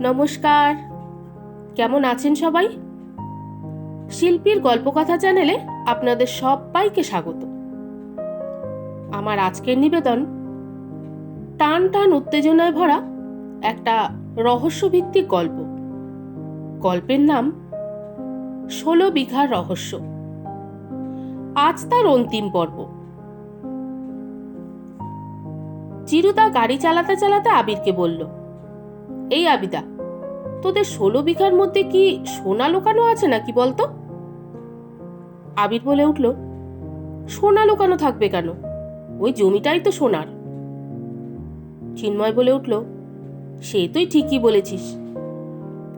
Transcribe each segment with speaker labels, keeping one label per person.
Speaker 1: নমস্কার, কেমন আছেন সবাই? শিল্পীর গল্পকথা চ্যানেলে আপনাদের সবাইকে স্বাগত। আমার আজকের নিবেদন টান টান উত্তেজনায় ভরা একটা রহস্যভিত্তিক গল্প। গল্পের নাম ১৬ বিঘার রহস্য। আজ তার অন্তিম পর্ব। চিরুদা গাড়ি চালাতে চালাতে আবিরকে বলল, এই আবিদা, তোদের ১৬ বিঘার মধ্যে কি সোনা লুকানো আছে নাকি বলতো? আবির বলে উঠল, সোনা লুকানো থাকবে কেন? ওই জমিটাই তো সোনার। চিন্ময় বলে উঠল, সে তুই ঠিকই বলেছিস,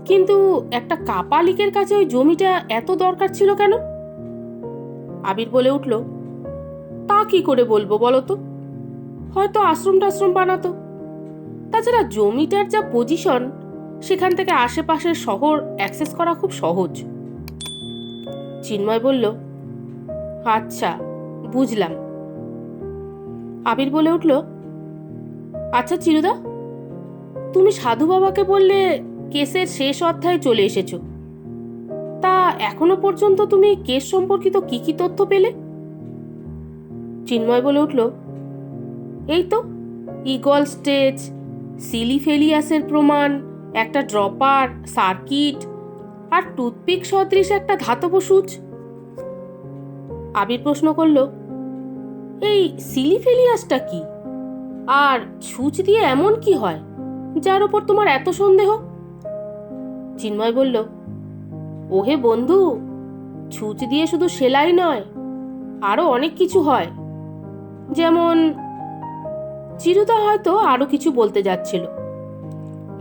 Speaker 1: কিন্তু একটা কাপালিকের কাছে ওই জমিটা এত দরকার ছিল কেন? আবির বলে উঠল, তা কি করে বলবো বলতো, হয়তো আশ্রম টাশ্রম বানাতো। তাছাড়া জমিটার যা পজিশন, সেখান থেকে আশেপাশের শহর অ্যাক্সেস করা খুব সহজ। চিন্ময় বলল, আচ্ছা বুঝলাম। আবির বলে উঠল, আচ্ছা চিরুদা, তুমি সাধু বাবাকে বললে কেসের শেষ অধ্যায়ে চলে এসেছো, তা এখনো পর্যন্ত তুমি কেস সম্পর্কিত কি কি তথ্য পেলে? চিন্ময় বলে উঠল, এই তো ইগল স্টেজ, সিলিফেলিয়াসের প্রমাণ, একটা ড্রপার, সার্কিট আর টুথপিক সদৃশ একটা ধাতব সূচ। আবির প্রশ্ন করল, এই সিলিফেলিয়াসটা কি, আর ছুঁচ দিয়ে এমন কি হয় যার ওপর তোমার এত সন্দেহ? চিন্ময় বলল, ওহে বন্ধু, ছুঁচ দিয়ে শুধু সেলাই নয়, আরো অনেক কিছু হয়। যেমন... চিরুদা হয়তো আরো কিছু বলতে যাচ্ছিল,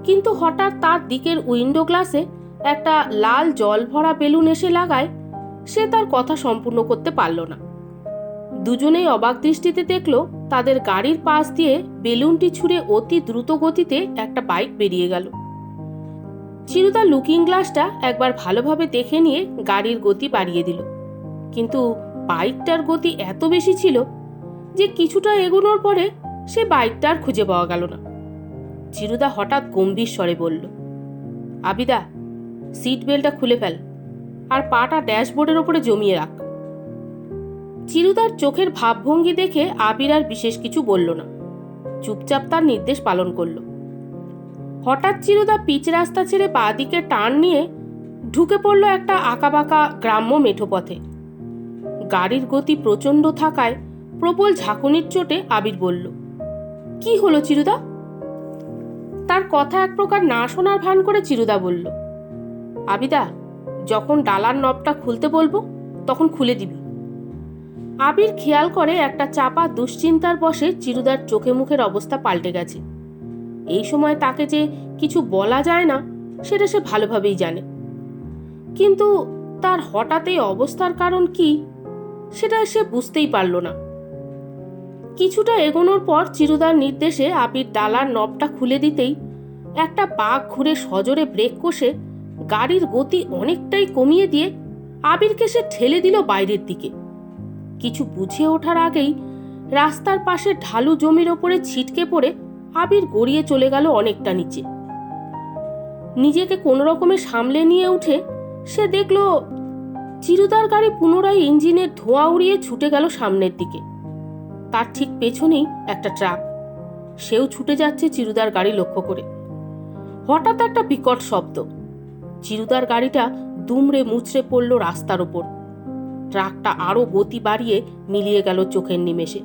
Speaker 1: কিন্তু হঠাৎ তার দিকের উইন্ডো গ্লাসে একটা লাল জল ভরা বেলুন এসে লাগায় সে তার কথা সম্পূর্ণ করতে পারল না। দুজনেই অবাক দৃষ্টিতে দেখল তাদের গাড়ির পাশ দিয়ে বেলুনটি ছুঁড়ে অতি দ্রুত গতিতে একটা বাইক বেরিয়ে গেল। চিরুদা লুকিং গ্লাসটা একবার ভালোভাবে দেখে নিয়ে গাড়ির গতি বাড়িয়ে দিল, কিন্তু বাইকটার গতি এত বেশি ছিল যে কিছুটা এগোনোর পরে সে বাইকটা আর খুঁজে পাওয়া গেল না। চিরুদা হঠাৎ গম্ভীর স্বরে বলল, আবিদা, সিট বেল্টটা খুলে ফেল আর পাটা ড্যাশবোর্ডের ওপরে জমিয়ে রাখ। চিরুদার চোখের ভাবভঙ্গি দেখে আবির আর বিশেষ কিছু বলল না, চুপচাপ তার নির্দেশ পালন করল। হঠাৎ চিরুদা পিচ রাস্তা ছেড়ে বাঁ দিকে টার্ন নিয়ে ঢুকে পড়ল একটা আঁকাবাঁকা গ্রাম্য মেঠো পথে। গাড়ির গতি প্রচণ্ড থাকায় প্রবল ঝাঁকুনির চোটে আবির বলল, কি হলো চিরুদা? তার কথা এক প্রকার না শোনার ভান করে চিরুদা বলল, আবিদা, যখন ডালার নবটা খুলতে বলবো তখন খুলে দিবি। আবির খেয়াল করে একটা চাপা দুশ্চিন্তার বশে চিরুদার চোখে মুখের অবস্থা পাল্টে গেছে। এই সময় তাকে যে কিছু বলা যায় না সেটা সে ভালোভাবেই জানে, কিন্তু তার হঠাৎ এই অবস্থার কারণ কি সেটা সে বুঝতেই পারল না। কিছুটা এগোনোর পর চিরুদার নির্দেশে আবির ডালার নবটা খুলে দিতেই একটা বাঁক ঘুরে সজোরে ব্রেক কষে গাড়ির গতি অনেকটাই কমিয়ে দিয়ে আবিরকে সে ঠেলে দিল বাইরের দিকে। কিছু বুঝে ওঠার আগেই রাস্তার পাশে ঢালু জমির ওপরে ছিটকে পড়ে আবির গড়িয়ে চলে গেল অনেকটা নিচে। নিজেকে কোনো রকমে সামলে নিয়ে উঠে সে দেখল চিরুদার গাড়ি পুনরায় ইঞ্জিনের ধোঁয়া উড়িয়ে ছুটে গেল সামনের দিকে। তার ঠিক পেছনেই একটা ট্রাক, সেও ছুটে যাচ্ছে চিরুদার গাড়ি লক্ষ্য করে। হঠাৎ একটা বিকট শব্দ, চিরুদার গাড়িটা দুমড়ে মুচড়ে পড়ল রাস্তার ওপর। ট্রাকটা আরো গতি বাড়িয়ে মিলিয়ে গেল চোখের নিমেষে।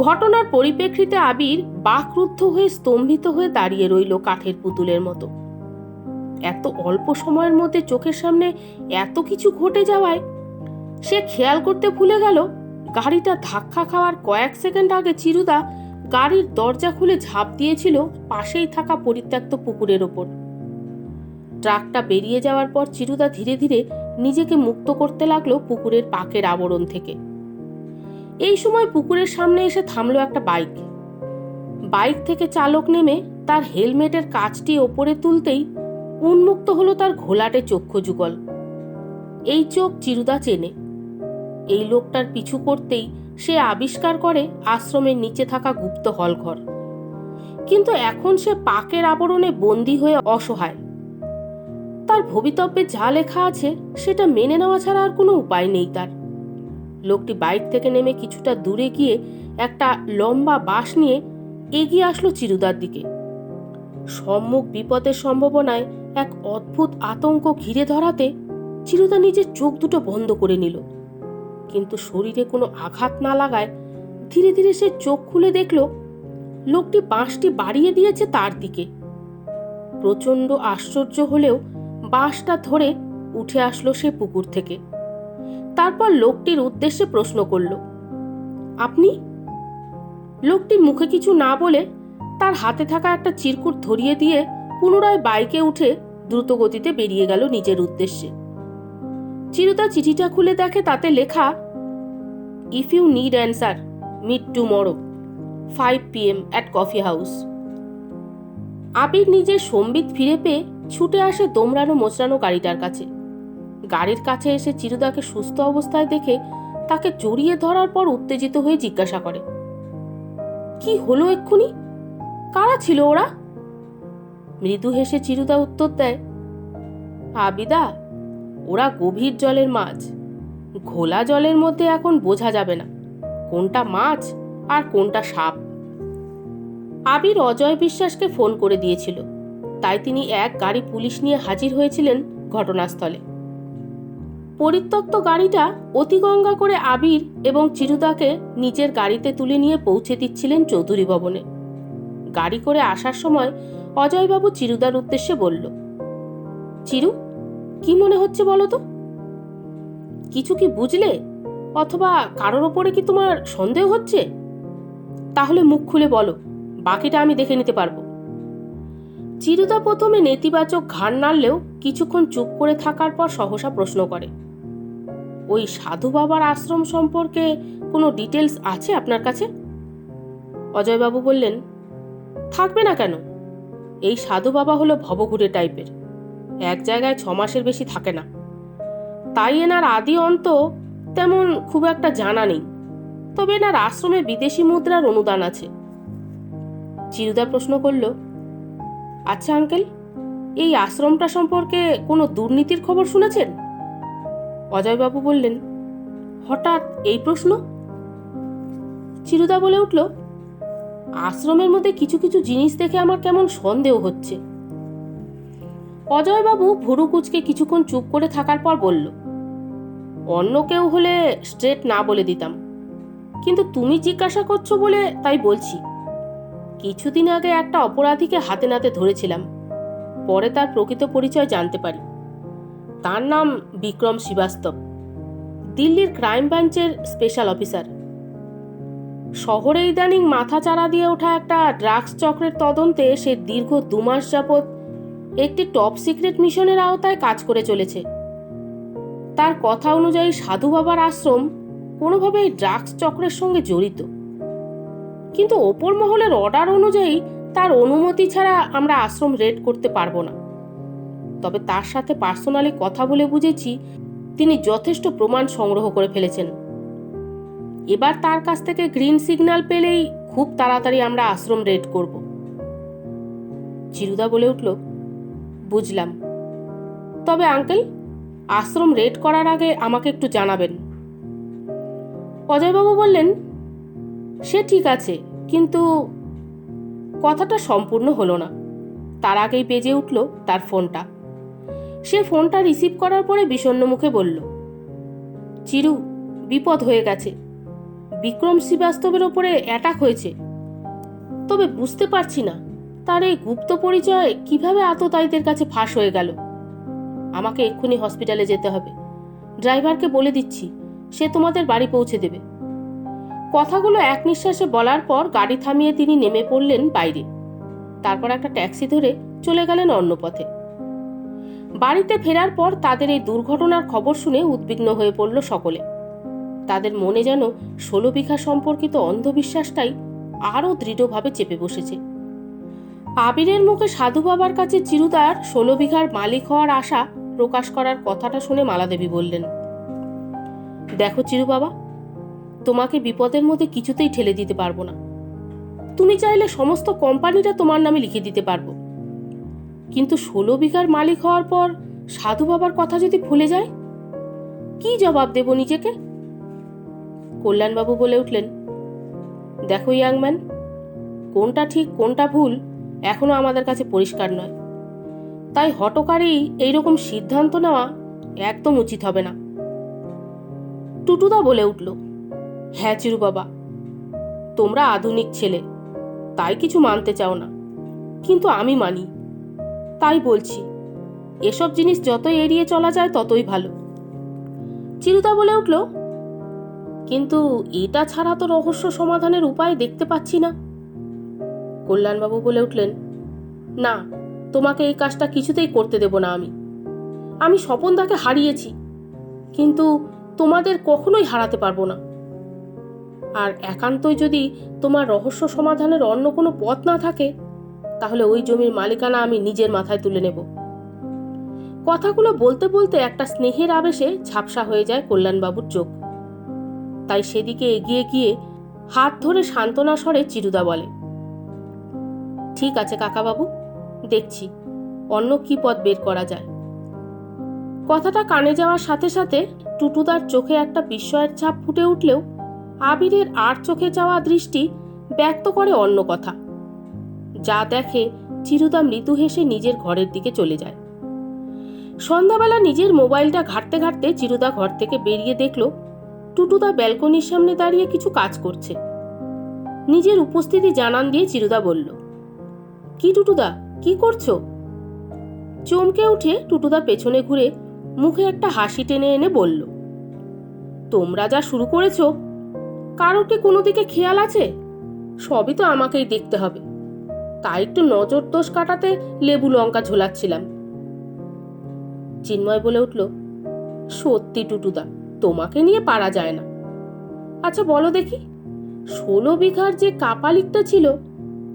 Speaker 1: ঘটনার পরিপ্রেক্ষিতে আবির বাকরুদ্ধ হয়ে স্তম্ভিত হয়ে দাঁড়িয়ে রইল কাঠের পুতুলের মতো। এত অল্প সময়ের মধ্যে চোখের সামনে এত কিছু ঘটে যাওয়ায় সে খেয়াল করতে ভুলে গেল গাড়িটা ধাক্কা খাওয়ার কয়েক সেকেন্ড আগে চিরুদা গাড়ির দরজা খুলে ঝাঁপ দিয়েছিল পাশেই থাকা পরিত্যক্ত পুকুরের ওপর। ট্রাকটা বেরিয়ে যাওয়ার পর চিরুদা ধীরে ধীরে নিজেকে মুক্ত করতে লাগলো পুকুরের পাকের আবরণ থেকে। এই সময় পুকুরের সামনে এসে থামলো একটা বাইক। বাইক থেকে চালক নেমে তার হেলমেটের কাচটি ওপরে তুলতেই উন্মুক্ত হলো তার ঘোলাটে চক্ষু যুগল। এই চোখ চিরুদা চেনে। এই লোকটার পিছু করতেই সে আবিষ্কার করে আশ্রমের নিচে থাকা গুপ্ত হলঘর। কিন্তু এখন সে পাকের আবরণে বন্দী হয়ে অসহায়। তার ভবিতব্যে যা লেখা আছে সেটা মেনে নেওয়া ছাড়া আর কোনো উপায় নেই তার। লোকটি বাইক থেকে নেমে কিছুটা দূরে গিয়ে একটা লম্বা বাঁশ নিয়ে এগিয়ে আসলো চিরুদার দিকে। সম্মুখ বিপদের সম্ভাবনায় এক অদ্ভুত আতঙ্ক ঘিরে ধরাতে চিরুদা নিজের চোখ দুটো বন্ধ করে নিল, কিন্তু শরীরে কোনো আঘাত না লাগায় ধীরে ধীরে সে চোখ খুলে দেখল লোকটি বাঁশটি বাড়িয়ে দিয়েছে তার দিকে। প্রচণ্ড আশ্চর্য হলেও বাঁশটা ধরে উঠে আসলো সে পুকুর থেকে। তারপর লোকটির উদ্দেশ্যে প্রশ্ন করল, আপনি? লোকটি মুখে কিছু না বলে তার হাতে থাকা একটা চিরকুট ধরিয়ে দিয়ে পুনরায় বাইকে উঠে দ্রুত গতিতে বেরিয়ে গেল নিজের উদ্দেশ্যে। চিরুদা চিঠিটা খুলে দেখে তাতে লেখা, if you need answer meet tomorrow 5 PM at coffee house. Abir নিজের সম্বিত ফিরে পেয়ে ছুটে আসে দোমড়ানো মোচড়ানো গাড়িটার কাছে। গাড়ির কাছে এসে চিরুদাকে সুস্থ অবস্থায় দেখে তাকে জড়িয়ে ধরার পর উত্তেজিত হয়ে জিজ্ঞাসা করে, কি হলো এক্ষুনি? কারা ছিল ওরা? মৃদু হেসে চিরুদা উত্তর দেয়, আবিদা, ওরা গভীর জলের মাছ। ঘোলা জলের মধ্যে এখন বোঝা যাবে না কোনটা মাছ আর কোনটা সাপ। আবির অজয় বিশ্বাসকে ফোন করে দিয়েছিল, তাই তিনি এক গাড়ি পুলিশ নিয়ে হাজির হয়েছিলেন ঘটনাস্থলে। পরিত্যক্ত গাড়িটা অতিগঙ্গা করে আবির এবং চিরুদাকে নিজের গাড়িতে তুলে নিয়ে পৌঁছে দিচ্ছিলেন চৌধুরী ভবনে। গাড়ি করে আসার সময় অজয়বাবু চিরুদার উদ্দেশ্যে বলল, চিরু, কি মনে হচ্ছে বলো তো? কিছু কি বুঝলে, অথবা কারোর ওপরে কি তোমার সন্দেহ হচ্ছে? তাহলে মুখ খুলে বলো, বাকিটা আমি দেখে নিতে পারবো। চিরুদা প্রথমে নেতিবাচক ঘাড় নাড়লেও কিছুক্ষণ চুপ করে থাকার পর সহসা প্রশ্ন করে, ওই সাধু বাবার আশ্রম সম্পর্কে কোনো ডিটেলস আছে আপনার কাছে? অজয়বাবু বললেন, থাকবে না কেন? এই সাধু বাবা হলো ভবঘুরে টাইপের, এক জায়গায় 6 মাসের বেশি থাকে না। তাই এনার আদি অন্ত তেমন খুব একটা জানা নেই, তবে এনার আশ্রমে বিদেশি মুদ্রার অনুদান আছে। চিরুদা প্রশ্ন করল, আচ্ছা আঙ্কেল, এই আশ্রমটা সম্পর্কে কোনো দুর্নীতির খবর শুনেছেন? অজয়বাবু বললেন, হঠাৎ এই প্রশ্ন? চিরুদা বলে উঠল, আশ্রমের মধ্যে কিছু কিছু জিনিস দেখে আমার কেমন সন্দেহ হচ্ছে। অজয়বাবু ভুরু কুঁচকে কিছুক্ষণ চুপ করে থাকার পর বলল, অন্য কেউ হলে স্ট্রেট না বলে দিতাম, কিন্তু তুমি জিজ্ঞাসা করছো বলে তাই বলছি। কিছুদিন আগে একটা অপরাধীকে হাতে নাতে ধরেছিলাম, পরে তার প্রকৃত পরিচয় জানতে পারি। তার নাম বিক্রম শ্রীবাস্তব, দিল্লির ক্রাইম ব্রাঞ্চের স্পেশাল অফিসার। শহরে ইদানিং মাথা চাড়া দিয়ে ওঠা একটা ড্রাগস চক্রের তদন্তে সে দীর্ঘ 2 মাস যাবৎ একটি টপ সিক্রেট মিশনের আওতায় কাজ করে চলেছে। তার কথা অনুযায়ী সাধু বাবার আশ্রম কোনোভাবে ড্রাগস চক্রের সঙ্গে জড়িত, কিন্তু ওপর মহলের অর্ডার অনুযায়ী তার অনুমতি ছাড়া আমরা আশ্রম রেড করতে পারবো না। তবে তার সাথে পার্সোনালি কথা বলে বুঝেছি তিনি যথেষ্ট প্রমাণ সংগ্রহ করে ফেলেছেন। এবার তার কাছ থেকে গ্রিন সিগন্যাল পেলেই খুব তাড়াতাড়ি আমরা আশ্রম রেড করব। চিরুদা বলে উঠল, বুঝলাম, তবে আঙ্কেল, আশ্রম রেড করার আগে আমাকে একটু জানাবেন। অজয়বাবু বললেন, সে ঠিক আছে, কিন্তু কথাটা সম্পূর্ণ হলো না। তার আগেই বেজে উঠল তার ফোনটা। সে ফোনটা রিসিভ করার পরে বিষণ্ণ মুখে বলল, চিরু, বিপদ হয়ে গেছে। বিক্রম শ্রীবাস্তবের ওপরে অ্যাটাক হয়েছে, তবে বুঝতে পারছি না তার এই গুপ্ত পরিচয় কিভাবে আততায়ীদের কাছে ফাঁস হয়ে গেল। আমাকে এক্ষুনি হসপিটালে যেতে হবে। ড্রাইভারকে বলে দিচ্ছি, সে তোমাদের বাড়ি পৌঁছে দেবে। কথাগুলো এক নিঃশ্বাসে বলার পর গাড়ি থামিয়ে তিনি নেমে পড়লেন বাইরে। তারপর একটা ট্যাক্সি ধরে চলে গেলেন অন্য পথে। বাড়িতে ফেরার পর তাদের এই দুর্ঘটনার খবর শুনে উদ্বিগ্ন হয়ে পড়ল সকলে। তাদের মনে যেন 16 বিঘা সম্পর্কিত অন্ধবিশ্বাসটাই আরও দৃঢ়ভাবে চেপে বসেছে। আবিরের মুখে সাধু বাবার কাছে চিরুদার 16 বিঘার মালিক হওয়ার আশা প্রকাশ করার কথাটা শুনে মালাদেবী বললেন, দেখো চিরু বাবা, তোমাকে বিপদের মধ্যে কিছুতেই ঠেলে দিতে পারবো না। তুমি চাইলে সমস্ত কোম্পানিটা তোমার নামে লিখে দিতে পারবো, কিন্তু 16 বিঘার মালিক হওয়ার পর সাধু বাবার কথা যদি ভুলে যায়, কি জবাব দেব নিজেকে? কল্যাণবাবু বলে উঠলেন, দেখো ইয়াংম্যান, কোনটা ঠিক কোনটা ভুল এখনো আমাদের কাছে পরিষ্কার নয়, তাই হঠকারেই এইরকম সিদ্ধান্ত নেওয়া একদম উচিত হবে না। টুটুদা বলে উঠল, হ্যাঁ চিরু বাবা, তোমরা আধুনিক ছেলে, তাই কিছু মানতে চাও না, কিন্তু আমি মানি। তাই বলছি, এসব জিনিস যতই এড়িয়ে চলা যায় ততই ভালো। চিরুদা বলে উঠল, কিন্তু এটা ছাড়া তো রহস্য সমাধানের উপায় দেখতে পাচ্ছি না। কল্যাণবাবু বলে উঠলেন, না, তোমাকে এই কাজটা কিছুতেই করতে দেব না। আমি স্বপনদাকে হারিয়েছি, কিন্তু তোমাদের কখনোই হারাতে পারবো না। আর একান্তই যদি তোমার রহস্য সমাধানের অন্য কোনো পথ না থাকে, তাহলে ওই জমির মালিকানা আমি নিজের মাথায় তুলে নেব। কথাগুলো বলতে বলতে একটা স্নেহের আবেশে ঝাপসা হয়ে যায় কল্যাণবাবুর চোখ। তাই সেদিকে এগিয়ে গিয়ে হাত ধরে সান্ত্বনা স্বরে চিরুদা বলে, ঠিক আছে কাকাবাবু, দেখছি অন্য কি পথ বের করা যায়। কথাটা কানে যাওয়ার সাথে সাথে টুটুদার চোখে একটা বিস্ময়ের ছাপ ফুটে উঠলেও আবিরের আর চোখে যাওয়া দৃষ্টি ব্যক্ত করে অন্য কথা। যা দেখে চিরুদা মৃদু হেসে নিজের ঘরের দিকে চলে যায়। সন্ধ্যাবেলা নিজের মোবাইলটা ঘাঁটতে ঘাঁটতে চিরুদা ঘর থেকে বেরিয়ে দেখল টুটুদা ব্যালকনির সামনে দাঁড়িয়ে কিছু কাজ করছে। নিজের উপস্থিতি জানান দিয়ে চিরুদা বলল, কি টুটুদা, কি করছো? চমকে উঠে টুটুদা পেছনে ঘুরে মুখে একটা হাসি টেনে এনে বলল, তোমরা যা শুরু করেছো, কারোর কি কোনো দিকে খেয়াল আছে? সবই তো আমাকেই দেখতে হবে, তাই একটু নজর দোষ কাটাতে লেবু লঙ্কা ঝোলাচ্ছিলাম। চিন্ময় বলে উঠল, সত্যি টুটুদা, তোমাকে নিয়ে পারা যায় না। আচ্ছা বলো দেখি, 16 বিঘার যে কাপালিকটা ছিল,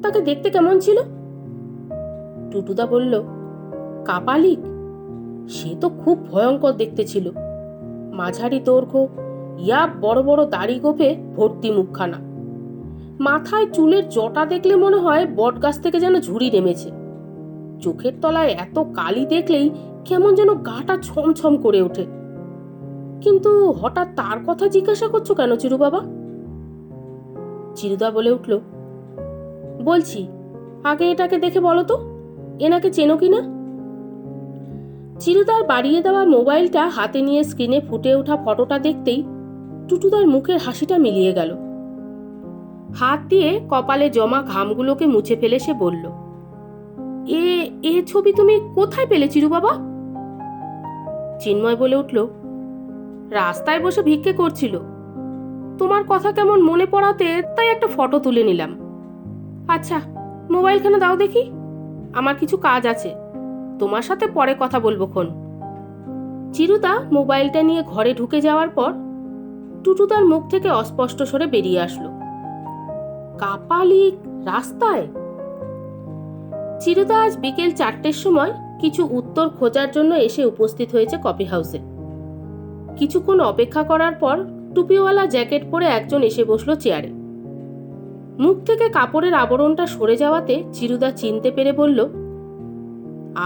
Speaker 1: তাকে দেখতে কেমন ছিল? টুটুদা বলল, কাপালিক? সে তো খুব ভয়ঙ্কর দেখতে ছিল। মাঝারি দৈর্ঘ্য, ইয়া বড় বড় দাড়ি গোফে ভর্তি মুখখানা। মাথায় চুলের জটা দেখলে মনে হয় বটগাছ থেকে যেন ঝুড়ি নেমেছে। চোখের তলায় এত কালি দেখলেই কেমন যেন গাটা ছমছম করে ওঠে। কিন্তু হঠাৎ তার কথা জিজ্ঞাসা করছো কেন চিরু বাবা? চিরুদা বলে উঠল, বলছি, আগে এটাকে দেখে বলো তো, এনাকে চেনো কিনা? চিরুদার বাড়িয়ে দেওয়া মোবাইলটা হাতে নিয়ে স্ক্রিনে ফুটে ওঠা ফটোটা দেখতেই টুটুদার মুখের হাসিটা মিলিয়ে গেল। হাত দিয়ে কপালে জমা ঘামগুলোকে মুছে ফেলে সে বলল, এ ছবি তুমি কোথায় পেলে চিরু বাবা? চিন্ময় বলে উঠল, রাস্তায় বসে ভিক্ষে করছিল, তোমার কথা কেমন মনে পড়াতে তাই একটা ফটো তুলে নিলাম। আচ্ছা, মোবাইলখানা দাও দেখি, আমার কিছু কাজ আছে, তোমার সাথে পরে কথা বলবো খন। চিরুদা মোবাইলটা নিয়ে ঘরে ঢুকে যাওয়ার পর টুটুদার মুখ থেকে অস্পষ্ট স্বরে বেরিয়ে আসলো, কাপালিক রাস্তায়? চিরুদা আজ বিকেল 4টের সময় কিছু উত্তর খোঁজার জন্য এসে উপস্থিত হয়েছে কফি হাউসে। কিছুক্ষণ অপেক্ষা করার পর টুপিওয়ালা জ্যাকেট পরে একজন এসে বসলো চেয়ারে। মুখ থেকে কাপড়ের আবরণটা সরে যাওয়াতে চিরুদা চিনতে পেরে বলল,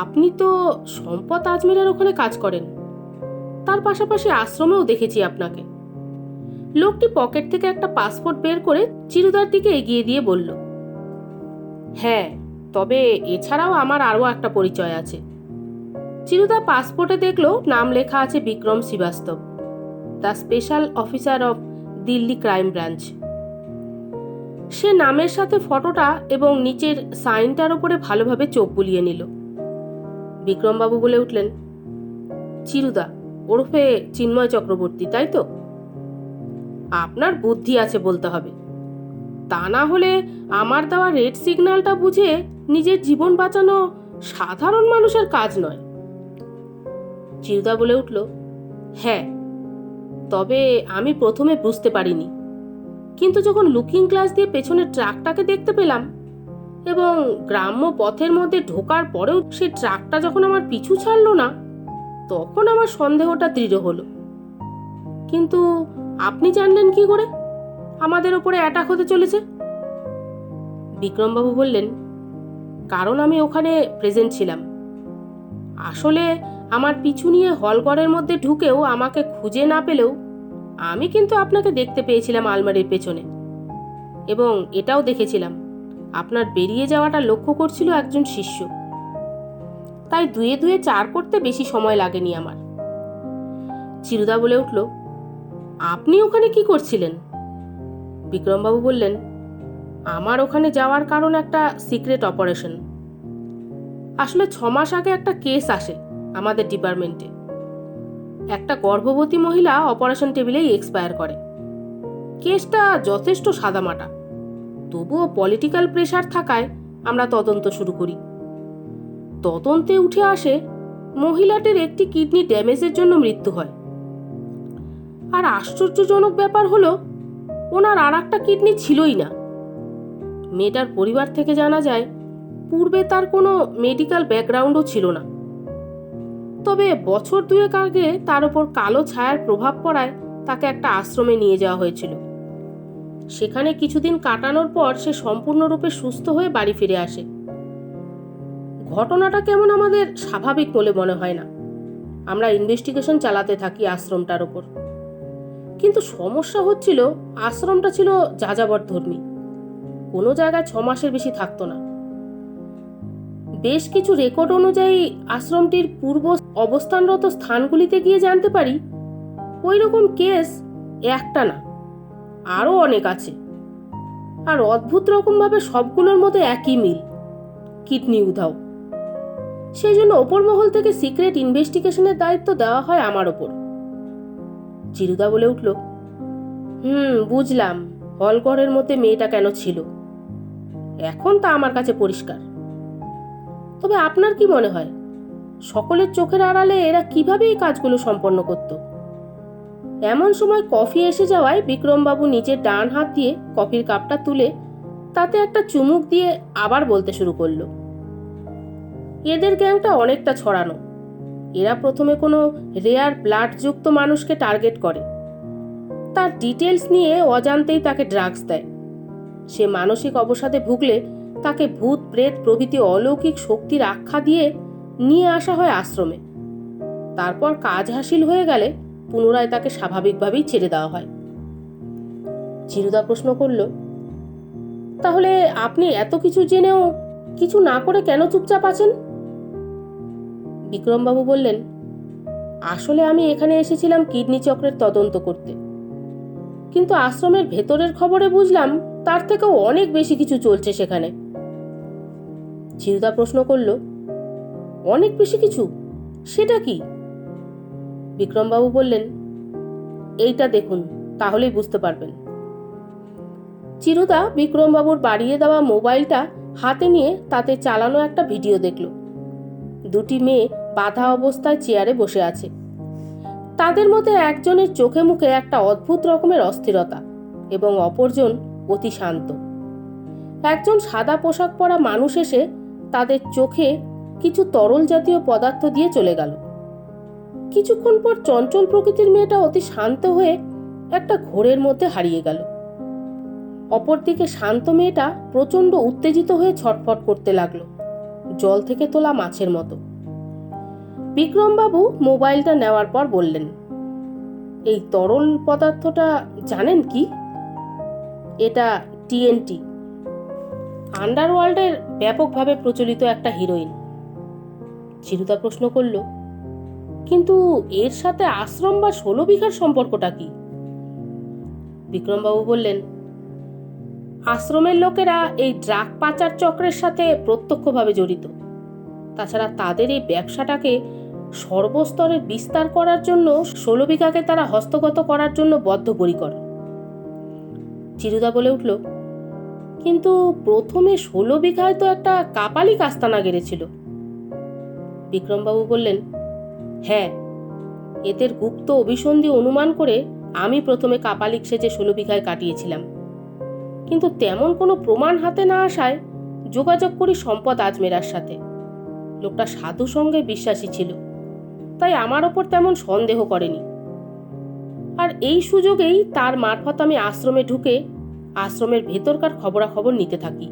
Speaker 1: আপনি তো সম্পদ আজমেরার ওখানে কাজ করেন, তার পাশাপাশি আশ্রমেও দেখেছি আপনাকে। লোকটি পকেট থেকে একটা পাসপোর্ট বের করে চিরুদার দিকে এগিয়ে দিয়ে বলল, হ্যাঁ, তবে এছাড়াও আমার আরও একটা পরিচয় আছে। চিরুদা পাসপোর্টে দেখলো নাম লেখা আছে Vikram Srivastava, the special officer of Delhi crime branch. সে নামের সাথে ফটোটা এবং নিচের সাইনটার উপরে ভালোভাবে চোখ বুলিয়ে নিল। বিক্রমবাবু বলে উঠলেন, চিরুদা ওরফে চিন্ময় চক্রবর্তী, তাই তো? আপনার বুদ্ধি আছে বলতে হবে, তা না হলে আমার দেওয়া রেড সিগন্যালটা বুঝে নিজের জীবন বাঁচানো সাধারণ মানুষের কাজ নয়। চিরুদা বলে উঠল, হ্যাঁ, তবে আমি প্রথমে বুঝতে পারিনি, কিন্তু যখন লুকিং গ্লাস দিয়ে পেছনের ট্রাকটাকে দেখতে পেলাম এবং গ্রাম্য পথের মধ্যে ঢোকার পরেও সে ট্রাকটা যখন আমার পিছু ছাড়লো না, তখন আমার সন্দেহটা দৃঢ় হলো। কিন্তু আপনি জানলেন কি করে আমাদের ওপরে অ্যাটাক হতে চলেছে? বিক্রমবাবু বললেন, কারণ আমি ওখানে প্রেজেন্ট ছিলাম। আসলে আমার পিছু নিয়ে হলঘরের মধ্যে ঢুকেও আমাকে খুঁজে না পেলেও আমি কিন্তু আপনাকে দেখতে পেয়েছিলাম আলমারির পেছনে, এবং এটাও দেখেছিলাম আপনার বেরিয়ে যাওয়াটা লক্ষ্য করছিল একজন শিষ্য। তাই দুয়ে দুয়ে চার করতে বেশি সময় লাগেনি আমার। চিরুদা বলে উঠল, আপনি ওখানে কি করছিলেন? বিক্রমবাবু বললেন, আমার ওখানে যাওয়ার কারণ একটা সিক্রেট অপারেশন। আসলে 6 মাস আগে একটা কেস আসে আমাদের ডিপার্টমেন্টে। একটা গর্ভবতী মহিলা অপারেশন টেবিলেই এক্সপায়ার করে। কেসটা যথেষ্ট সাদামাটা, তবুও পলিটিক্যাল প্রেশার থাকায় আমরা তদন্ত শুরু করি। তদন্তে উঠে আসে মহিলাটির একটি কিডনি ড্যামেজের জন্য মৃত্যু হয়। আর আশ্চর্যজনক ব্যাপার হলো, ওনার আর একটা কিডনি ছিলই না। মেয়েটার পরিবার থেকে জানা যায় পূর্বে তার কোনো মেডিকেল ব্যাকগ্রাউন্ডও ছিল না। তবে বছর 2 আগে তার উপর কালো ছায়ার প্রভাব পড়ায় তাকে একটা আশ্রমে নিয়ে যাওয়া হয়েছিল। সেখানে কিছুদিন কাটানোর পর সে সম্পূর্ণরূপে সুস্থ হয়ে বাড়ি ফিরে আসে। ঘটনাটা কেমন আমাদের স্বাভাবিক বলে মনে হয় না। আমরা ইনভেস্টিগেশন চালাতে থাকি আশ্রমটার ওপর। কিন্তু সমস্যা হচ্ছিল, আশ্রমটা ছিল যাযাবর ধর্মী, কোনো জায়গায় 6 মাসের বেশি থাকতো না। বেশ কিছু রেকর্ড অনুযায়ী আশ্রমটির পূর্ব অবস্থানরত স্থানগুলিতে গিয়ে জানতে পারি ওই রকম কেস একটা না, আরও অনেক আছে। আর অদ্ভুত রকমভাবে সবগুলোর মধ্যে একই মিল, কিডনি উধাও। সেই জন্য ওপর মহল থেকে সিক্রেট ইনভেস্টিগেশনের দায়িত্ব দেওয়া হয় আমার ওপর। চিরুদা বলে উঠল, বুঝলাম হলঘরের মধ্যে মেয়েটা কেন ছিল। এখন তা আমার কাছে পরিষ্কার। তবে আপনার কি মনে হয়, সকলের চোখের আড়ালে এরা কিভাবে এই কাজগুলো সম্পন্ন করত? এমন সময় কফি এসে যাওয়ায় বিক্রমবাবু নিজের ডান হাত দিয়ে কফির কাপটা তুলে তাতে একটা চুমুক দিয়ে আবার বলতে শুরু করলো, এদের গ্যাংটা অনেকটা ছড়ানো। এরা প্রথমে কোনো রেয়ার ব্লাডযুক্ত মানুষকে টার্গেট করে, তার ডিটেলস নিয়ে অজান্তেই তাকে ড্রাগস দেয়। সে মানসিক অবসাদে ভুগলে তাকে ভূত প্রেত প্রভৃতি অলৌকিক শক্তির আখ্যা দিয়ে নিয়ে আসা হয় আশ্রমে। তারপর কাজ হাসিল হয়ে গেলে পুনরায় তাকে স্বাভাবিকভাবেই ছেড়ে দেওয়া হয়। চিরুদা প্রশ্ন করল, তাহলে আপনি এত কিছু জেনেও কিছু না করে কেন চুপচাপ আছেন? বিক্রমবাবু বললেন, আসলে আমি এখানে এসেছিলাম কিডনি চক্রের তদন্ত করতে, কিন্তু আশ্রমের ভেতরের খবরে বুঝলাম তার থেকেও অনেক বেশি কিছু চলছে সেখানে। চিরুদা প্রশ্ন করল, অনেক বেশি কিছু? সেটা কি? বিক্রমবাবু বললেন, এইটা দেখুন, তাহলেই বুঝতে পারবেন। চিরুদা বিক্রমবাবুর বাড়িয়ে দেওয়া মোবাইলটা হাতে নিয়ে তাতে চালানো একটা ভিডিও দেখল। দুটি মেয়ে বাঁধা অবস্থায় চেয়ারে বসে আছে। তাদের মধ্যে একজনের চোখে মুখে একটা অদ্ভুত রকমের অস্থিরতা এবং অপরজন অতি শান্ত। একজন সাদা পোশাক পরা মানুষ এসে তাদের চোখে কিছু তরল জাতীয় পদার্থ দিয়ে চলে গেল। কিছুক্ষণ পর চঞ্চল প্রকৃতির মেয়েটা অতি শান্ত হয়ে একটা ঘোরের মধ্যে হারিয়ে গেল। অপরদিকে শান্ত মেয়েটা প্রচণ্ড উত্তেজিত হয়ে ছটফট করতে লাগলো, জল থেকে তোলা মাছের মতো। বিক্রমবাবু মোবাইলটা নেওয়ার পর বললেন, এই তরল পদার্থটা জানেন কি? এটা টিএনটি, আন্ডারওয়ার্ল্ডের ব্যাপকভাবে প্রচলিত একটা হিরোইন। চিরুদা প্রশ্ন করল, কিন্তু এর সাথে আশ্রম বা 16 বিঘার সম্পর্কটা কি? বিক্রমবাবু বললেন, আশ্রমের লোকেরা এই ড্রাগ পাচার চক্রের সাথে প্রত্যক্ষভাবে জড়িত। তাছাড়া তাদের এই ব্যবসাটাকে সর্বস্তরের বিস্তার করার জন্য 16 বিঘাকে তারা হস্তগত করার জন্য বদ্ধপরিকর। চিরুদা বলে উঠল, কিন্তু প্রথমে 16 বিঘায় তো একটা কাপালিক আস্তানা গেড়েছিল। বিক্রমবাবু বললেন, হ্যাঁ, এদের গুপ্ত অভিসন্ধি অনুমান করে আমি প্রথমে কাপালিক সেজে 16 বিঘায় কাটিয়েছিলাম। কিন্তু তেমন কোনো প্রমাণ হাতে না আসায় যোগাযোগ করি সম্পদ আজমেরার সাথে। লোকটা সাধু সঙ্গে বিশ্বাসী ছিল, তাই আমার ওপর তেমন সন্দেহ করেনি। আর এই সুযোগেই তার মারফত আমি আশ্রমে ঢুকে আশ্রমের ভেতরকার খবরাখবর নিতে থাকি।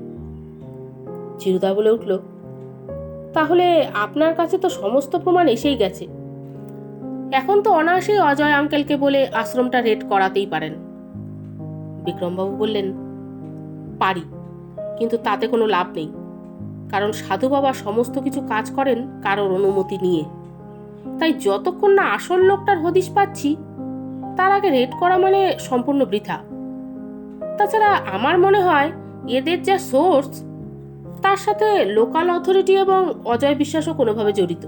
Speaker 1: চিরুদা বলে উঠল, তাহলে আপনার কাছে তো সমস্ত প্রমাণ এসেই গেছে। এখন তো অনায়াসেই অজয় আঙ্কেলকে বলে আশ্রমটা রেড করাতেই পারেন। বিক্রমবাবু বললেন, পারি, কিন্তু তাতে কোনো লাভ নেই, কারণ সাধু বাবা সমস্ত কিছু কাজ করেন কারোর অনুমতি নিয়ে। তাই যতক্ষণ না আসল লোকটার হদিশ পাচ্ছি, তার আগে রেড করা মানে সম্পূর্ণ বৃথা। তাছাড়া আমার মনে হয় এদের যা সোর্স, তার সাথে লোকাল অথরিটি এবং অজয় বিশ্বাসও কোনোভাবে জড়িত।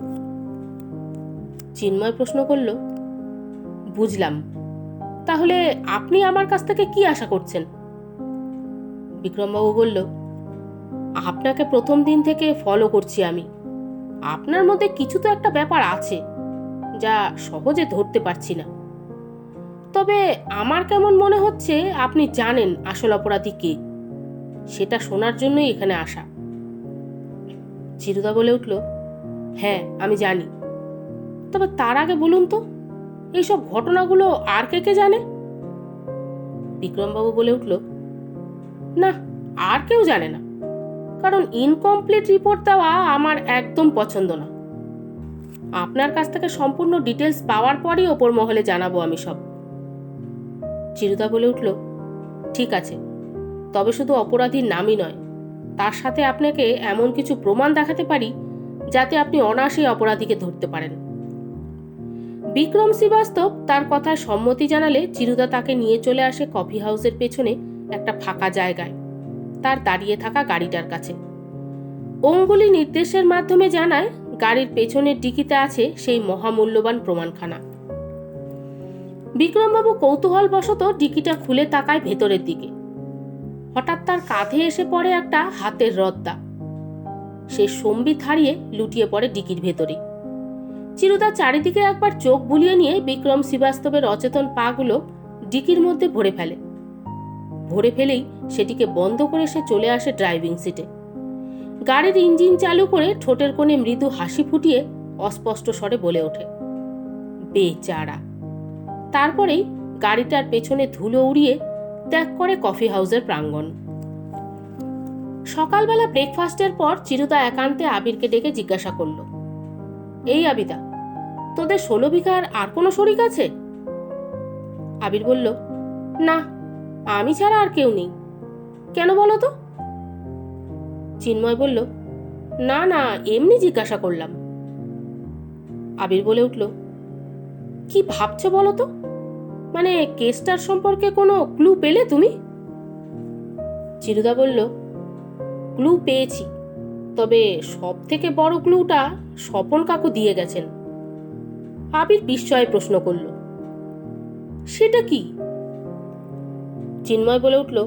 Speaker 1: চিন্ময় প্রশ্ন করল, বুঝলাম, তাহলে আপনি আমার কাছ থেকে কি আশা করছেন? বিক্রমবাবু বলল, আপনাকে প্রথম দিন থেকে ফলো করছি আমি। আপনার মধ্যে কিছু তো একটা ব্যাপার আছে যা সহজে ধরতে পারছি না। তবে আমার কেমন মনে হচ্ছে আপনি জানেন আসল অপরাধী কে, সেটা শোনার জন্যই এখানে আসা। চিরুদা বলে উঠল, হ্যাঁ আমি জানি, তবে তার আগে বলুন তো এইসব ঘটনাগুলো আর কে কে জানে? বিক্রমবাবু বলে উঠল, না, আর কেউ জানে না, কারণ ইনকমপ্লিট রিপোর্ট দেওয়া আমার একদম পছন্দ না। আপনার কাছ থেকে সম্পূর্ণ ডিটেলস পাওয়ার পরই ওপর মহলে জানাবো আমি সব। চিরুদা বলে উঠল, ঠিক আছে, তবে শুধু অপরাধীর নামই নয়, তার সাথে আপনাকে এমন কিছু প্রমাণ দেখাতে পারি যাতে আপনি অনায়াসেই অপরাধীকে ধরতে পারেন। বিক্রম শ্রীবাস্তব তার কথায় সম্মতি জানালে চিরুদা তাকে নিয়ে চলে আসে কফি হাউসের পেছনে একটা ফাঁকা জায়গায়, তার দাঁড়িয়ে থাকা গাড়িটার কাছে। অঙ্গুলি নির্দেশের মাধ্যমে জানায় গাড়ির পেছনের ডিকিতে আছে সেই মহামূল্যবান প্রমাণখানা। বিক্রমবাবু কৌতূহলবশত ডিকিটা খুলে তাকায় ভেতরের দিকে। হঠাৎ তার কাঁধে এসে পড়ে একটা হাতের রদ্দা। সে সম্বিত হারিয়ে লুটিয়ে পড়ে ডিকির ভেতরে। চিরুদা চারিদিকে একবার চোখ বুলিয়ে নিয়ে বিক্রম শ্রীবাস্তবের অচেতন পাগুলো ডিকির মধ্যে ভরে ফেলে। ভরে ফেলেই সেটিকে বন্ধ করে সে চলে আসে ড্রাইভিং সিটে। গাড়ির ইঞ্জিন চালু করে ঠোঁটের কোণে মৃদু হাসি ফুটিয়ে অস্পষ্ট স্বরে বলে ওঠে, বেচারা। তারপরেই গাড়িটার পেছনে ধুলো উড়িয়ে ত্যাগ করে কফি হাউসের প্রাঙ্গণ। সকালবেলা ব্রেকফাস্টের পর চিরুদা একান্তে আবিরকে ডেকে জিজ্ঞাসা করল, এই আবিদা, তোদের 16 বিঘার আর কোনো শরিক আছে? আবির বলল, না, আমি ছাড়া আর কেউ নেই। কেন বলো তো? চিন্ময় বলল, না না, এমনি জিজ্ঞাসা করলাম। আবির বলে উঠল, কি ভাবছো বলো তো? মানে কেসটার সম্পর্কে কোনো ক্লু পেলে তুমি? চিরুদা বলল, ক্লু পেয়েছি, তবে সব থেকে বড় ক্লুটা স্বপন কাকু দিয়ে গেছেন। আবির বিস্ময়ে প্রশ্ন করল, সেটা কি? চিন্ময় বলে উঠল,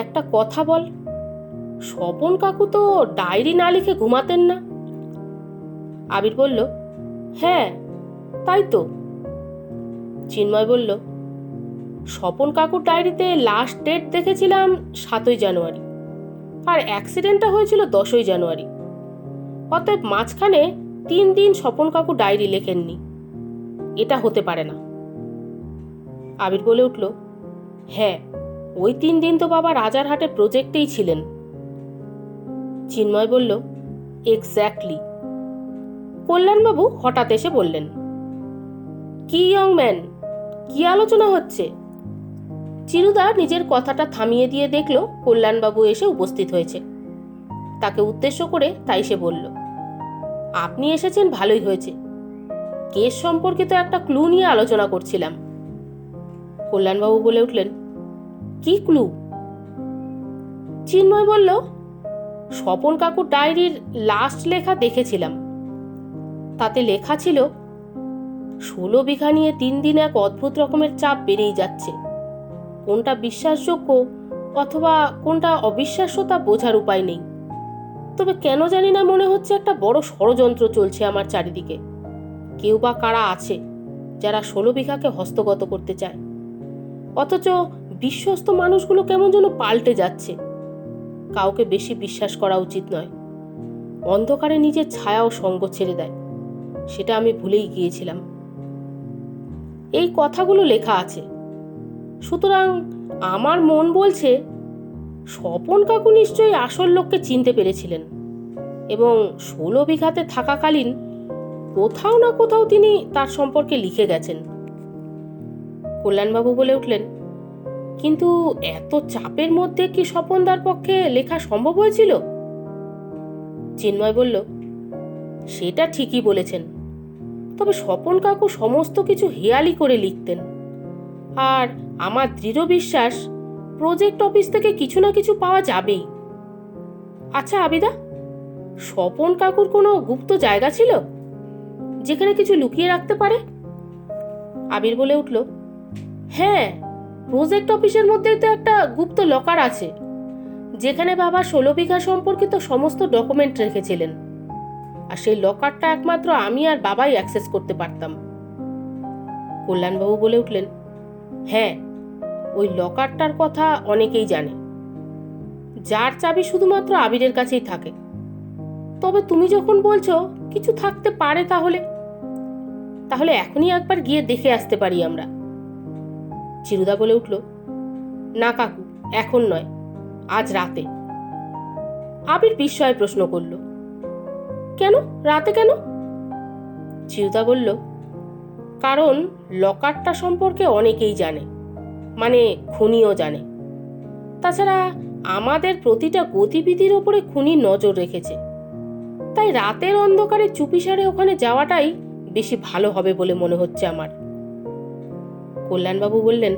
Speaker 1: একটা কথা বল, স্বপন কাকু তো ডায়েরি না লিখে ঘুমাতেন না। আবির বলল, হ্যাঁ তাই তো। চিন্ময় বলল, স্বপন কাকুর ডায়েরিতে লাস্ট ডেট দেখেছিলাম 7ই জানুয়ারি, আর অ্যাক্সিডেন্টটা হয়েছিল 10ই জানুয়ারি। অতএব মাঝখানে 3 দিন স্বপন কাকু ডায়েরি লেখেননি, এটা হতে পারে না। আবির বলে উঠল, হ্যাঁ, ওই 3 দিন তো বাবা রাজারহাটে প্রজেক্টেই ছিলেন। চিন্ময় বলল, এক্স্যাক্টলি। কল্যাণবাবু হঠাৎ এসে বললেন, কি ইয়ং ম্যান, কি আলোচনা হচ্ছে? চিরুদা নিজের কথাটা থামিয়ে দিয়ে দেখল কল্যাণবাবু এসে উপস্থিত হয়েছে। তাকে উদ্দেশ্য করে তাই সে বলল, আপনি এসেছেন ভালোই হয়েছে, কেস সম্পর্কিত একটা ক্লু নিয়ে আলোচনা করছিলাম। কল্যাণবাবু বলে উঠলেন, কি ক্লু? চিন্ময় বলল, স্বপন কাকুর ডায়েরির লাস্ট লেখা দেখেছিলাম, তাতে লেখা ছিল 16 বিঘা নিয়ে 3 দিন এক অদ্ভুত রকমের চাপ বেড়েই যাচ্ছে। কোনটা বিশ্বাসযোগ্য অথবা কোনটা অবিশ্বাস্য তা বোঝার উপায় নেই, তবে কেন জানি না মনে হচ্ছে একটা বড় ষড়যন্ত্র চলছে আমার চারিদিকে। কেউ বা কারা আছে যারা 16 বিঘাকে হস্তগত করতে চায়, অথচ বিশ্বস্ত মানুষগুলো কেমন যেন পাল্টে যাচ্ছে। কাউকে বেশি বিশ্বাস করা উচিত নয়, অন্ধকারে নিজের ছায়া ও সঙ্গ ছেড়ে দেয়, সেটা আমি ভুলেই গিয়েছিলাম। এই কথাগুলো লেখা আছে, সুতরাং আমার মন বলছে স্বপন কাকু নিশ্চয়ই আসল লোককে চিনতে পেরেছিলেন এবং 16 বিঘাতে থাকাকালীন কোথাও না কোথাও তিনি তার সম্পর্কে লিখে গেছেন। কল্যাণবাবু বলে উঠলেন, কিন্তু এত চাপের মধ্যে কি স্বপনদার পক্ষে লেখা সম্ভব হয়েছিল? চিন্ময় বলল, সেটা ঠিকই বলেছেন, তবে স্বপন কাকু সমস্ত কিছু হেয়ালি করে লিখতেন, আর আমার দৃঢ় বিশ্বাস প্রজেক্ট অফিস থেকে কিছু না কিছু পাওয়া যাবেই। আচ্ছা আবিদা, স্বপন কাকুর কোনো গুপ্ত জায়গা ছিল যেখানে কিছু লুকিয়ে রাখতে পারে? আবির বলে উঠল, হ্যাঁ, প্রজেক্ট অফিসের মধ্যেই তো একটা গুপ্ত লকার আছে, যেখানে বাবা 16 বিঘা সম্পর্কিত সমস্ত ডকুমেন্ট রেখেছিলেন, আর সেই লকারটা একমাত্র আমি আর বাবাই অ্যাক্সেস করতে পারতাম। কল্যাণবাবু বলে উঠলেন, হ্যাঁ, ওই লকারটার কথা অনেকেই জানে, যার চাবি শুধুমাত্র আবিরের কাছেই থাকে। তবে তুমি যখন বলছো কিছু থাকতে পারে, তাহলে এখনই একবার গিয়ে দেখে আসতে পারি আমরা। চিরুদা বলে উঠল, না কাকু, এখন নয়, আজ রাতে। আবির বিস্ময়ে প্রশ্ন করল, কেন রাতে কেন? চিরুদা বলল, কারণ লকারটা সম্পর্কে অনেকেই জানে, মানে খুনিও জানে। তাছাড়া আমাদের প্রতিটা গতিবিধির ওপরে খুনি নজর রেখেছে, তাই রাতের অন্ধকারে চুপিসারে ওখানে যাওয়াটাই বেশি ভালো হবে বলে মনে হচ্ছে আমার। কল্যাণবাবু বললেন,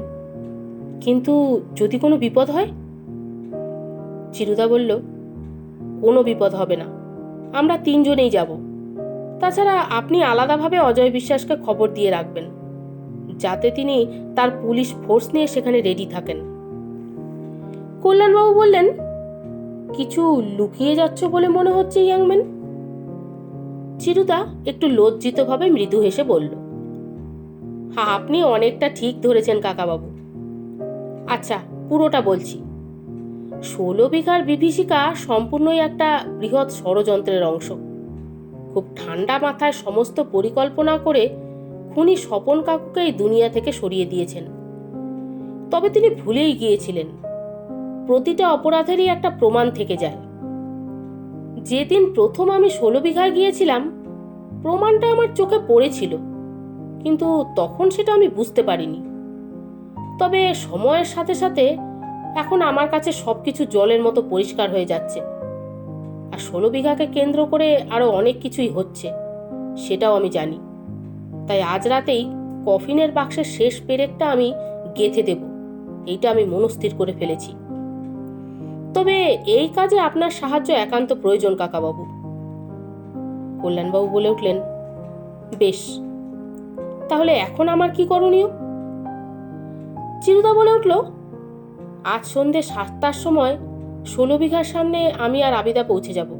Speaker 1: কিন্তু যদি কোনো বিপদ হয়? চিরুদা বলল, কোনো বিপদ হবে না, আমরা 3 জনেই যাব। তাছাড়া আপনি আলাদাভাবে অজয় বিশ্বাসকে খবর দিয়ে রাখবেন, যাতে তিনি তার পুলিশ ফোর্স নিয়ে সেখানে রেডি থাকেন। কল্যাণবাবু বললেন, কিছু লুকিয়ে যাচ্ছ বলে মনে হচ্ছে ইয়াংম্যান। চিরুদা একটু লজ্জিতভাবে মৃদু হেসে বলল, আপনি অনেকটা ঠিক ধরেছেন কাকাবাবু। আচ্ছা, পুরোটা বলছি। 16 বিঘার বিভীষিকা সম্পূর্ণই একটা বৃহৎ ষড়যন্ত্রের অংশ। খুব ঠান্ডা মাথায় সমস্ত পরিকল্পনা করে খুনি স্বপন কাকুকে এই দুনিয়া থেকে সরিয়ে দিয়েছেন। তবে তিনি ভুলেই গিয়েছিলেন, প্রতিটা অপরাধেরই একটা প্রমাণ থেকে যায়। যেদিন প্রথম আমি 16 বিঘায় গিয়েছিলাম, প্রমাণটা আমার চোখে পড়েছিল, কিন্তু তখন সেটা আমি বুঝতে পারিনি। তবে সময়ের সাথে সাথে এখন আমার কাছে সবকিছু জলের মতো পরিষ্কার হয়ে যাচ্ছে, আর 16 বিঘাকে কেন্দ্র করে আরো অনেক কিছুই হচ্ছে, সেটাও আমি জানি। তাই আজ রাতেই কফিনের বাক্সের শেষ পেরেকটা আমি গেঁথে দেব, এইটা আমি মনস্থির করে ফেলেছি। তবে এই কাজে আপনার সাহায্য একান্ত প্রয়োজন কাকাবাবু। কল্যাণবাবু বলে উঠলেন, বেশ, তাহলে এখন আমার কি করণীয়? চিরুদা বলে উঠল, আজ সন্ধে 7টার সময় 16 বিঘার সামনে আমি আর আবিদা পৌঁছে যাব।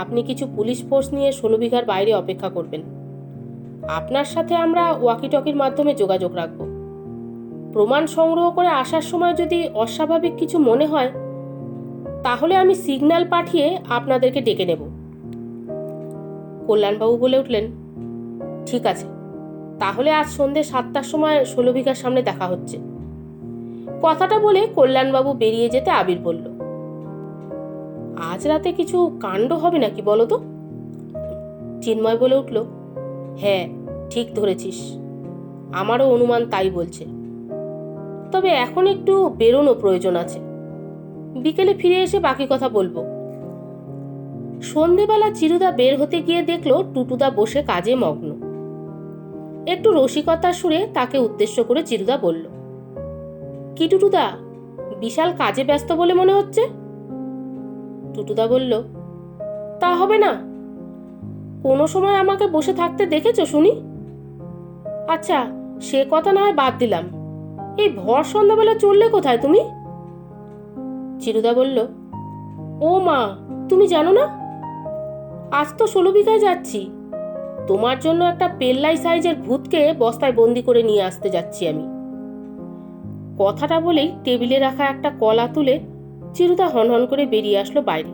Speaker 1: আপনি কিছু পুলিশ ফোর্স নিয়ে 16 বিঘার বাইরে অপেক্ষা করবেন। আপনার সাথে আমরা ওয়াকিটকির মাধ্যমে যোগাযোগ রাখব। প্রমাণ সংগ্রহ করে আসার সময় যদি অস্বাভাবিক কিছু মনে হয়, তাহলে আমি সিগন্যাল পাঠিয়ে আপনাদেরকে ডেকে নেব। কল্যাণবাবু বলে উঠলেন, ঠিক আছে, তাহলে আজ সন্ধে 7টার সময় 16 বিঘার সামনে দেখা হচ্ছে। কথাটা বলে কল্যাণবাবু বেরিয়ে যেতে আবির বলল, আজ রাতে কিছু কাণ্ড হবে নাকি বলো তো? চিন্ময় বলে উঠল, হ্যাঁ, ঠিক ধরেছিস, আমারও অনুমান তাই বলছে। তবে এখন একটু বেরোনো প্রয়োজন আছে, বিকেলে ফিরে এসে বাকি কথা বলবো। সন্ধেবেলা চিরুদা বের হতে গিয়ে দেখলো টুটুদা বসে কাজে মগ্ন। একটু রসিকতার সুরে তাকে উদ্দেশ্য করে চিরুদা বলল, কি টুটুদা, বিশাল কাজে ব্যস্ত বলে মনে হচ্ছে? টুটুদা বলল, তা হবে না, কোনো সময় আমাকে বসে থাকতে দেখেছো শুনি? আচ্ছা, সে কথা না হয় বাদ দিলাম, এই ভর সন্ধ্যাবেলা চললে কোথায় তুমি? চিরুদা বলল, ও মা, তুমি জানো না, আজ তো 16 বিঘায় যাচ্ছি। তোমার জন্য একটা পেল্লাই সাইজের ভূতকে বস্তায় বন্দি করে নিয়ে আসতে যাচ্ছি আমি। কথাটা বলেই টেবিলে রাখা একটা কলা তুলে চিরুদা হনহন করে বেরিয়ে আসলো বাইরে।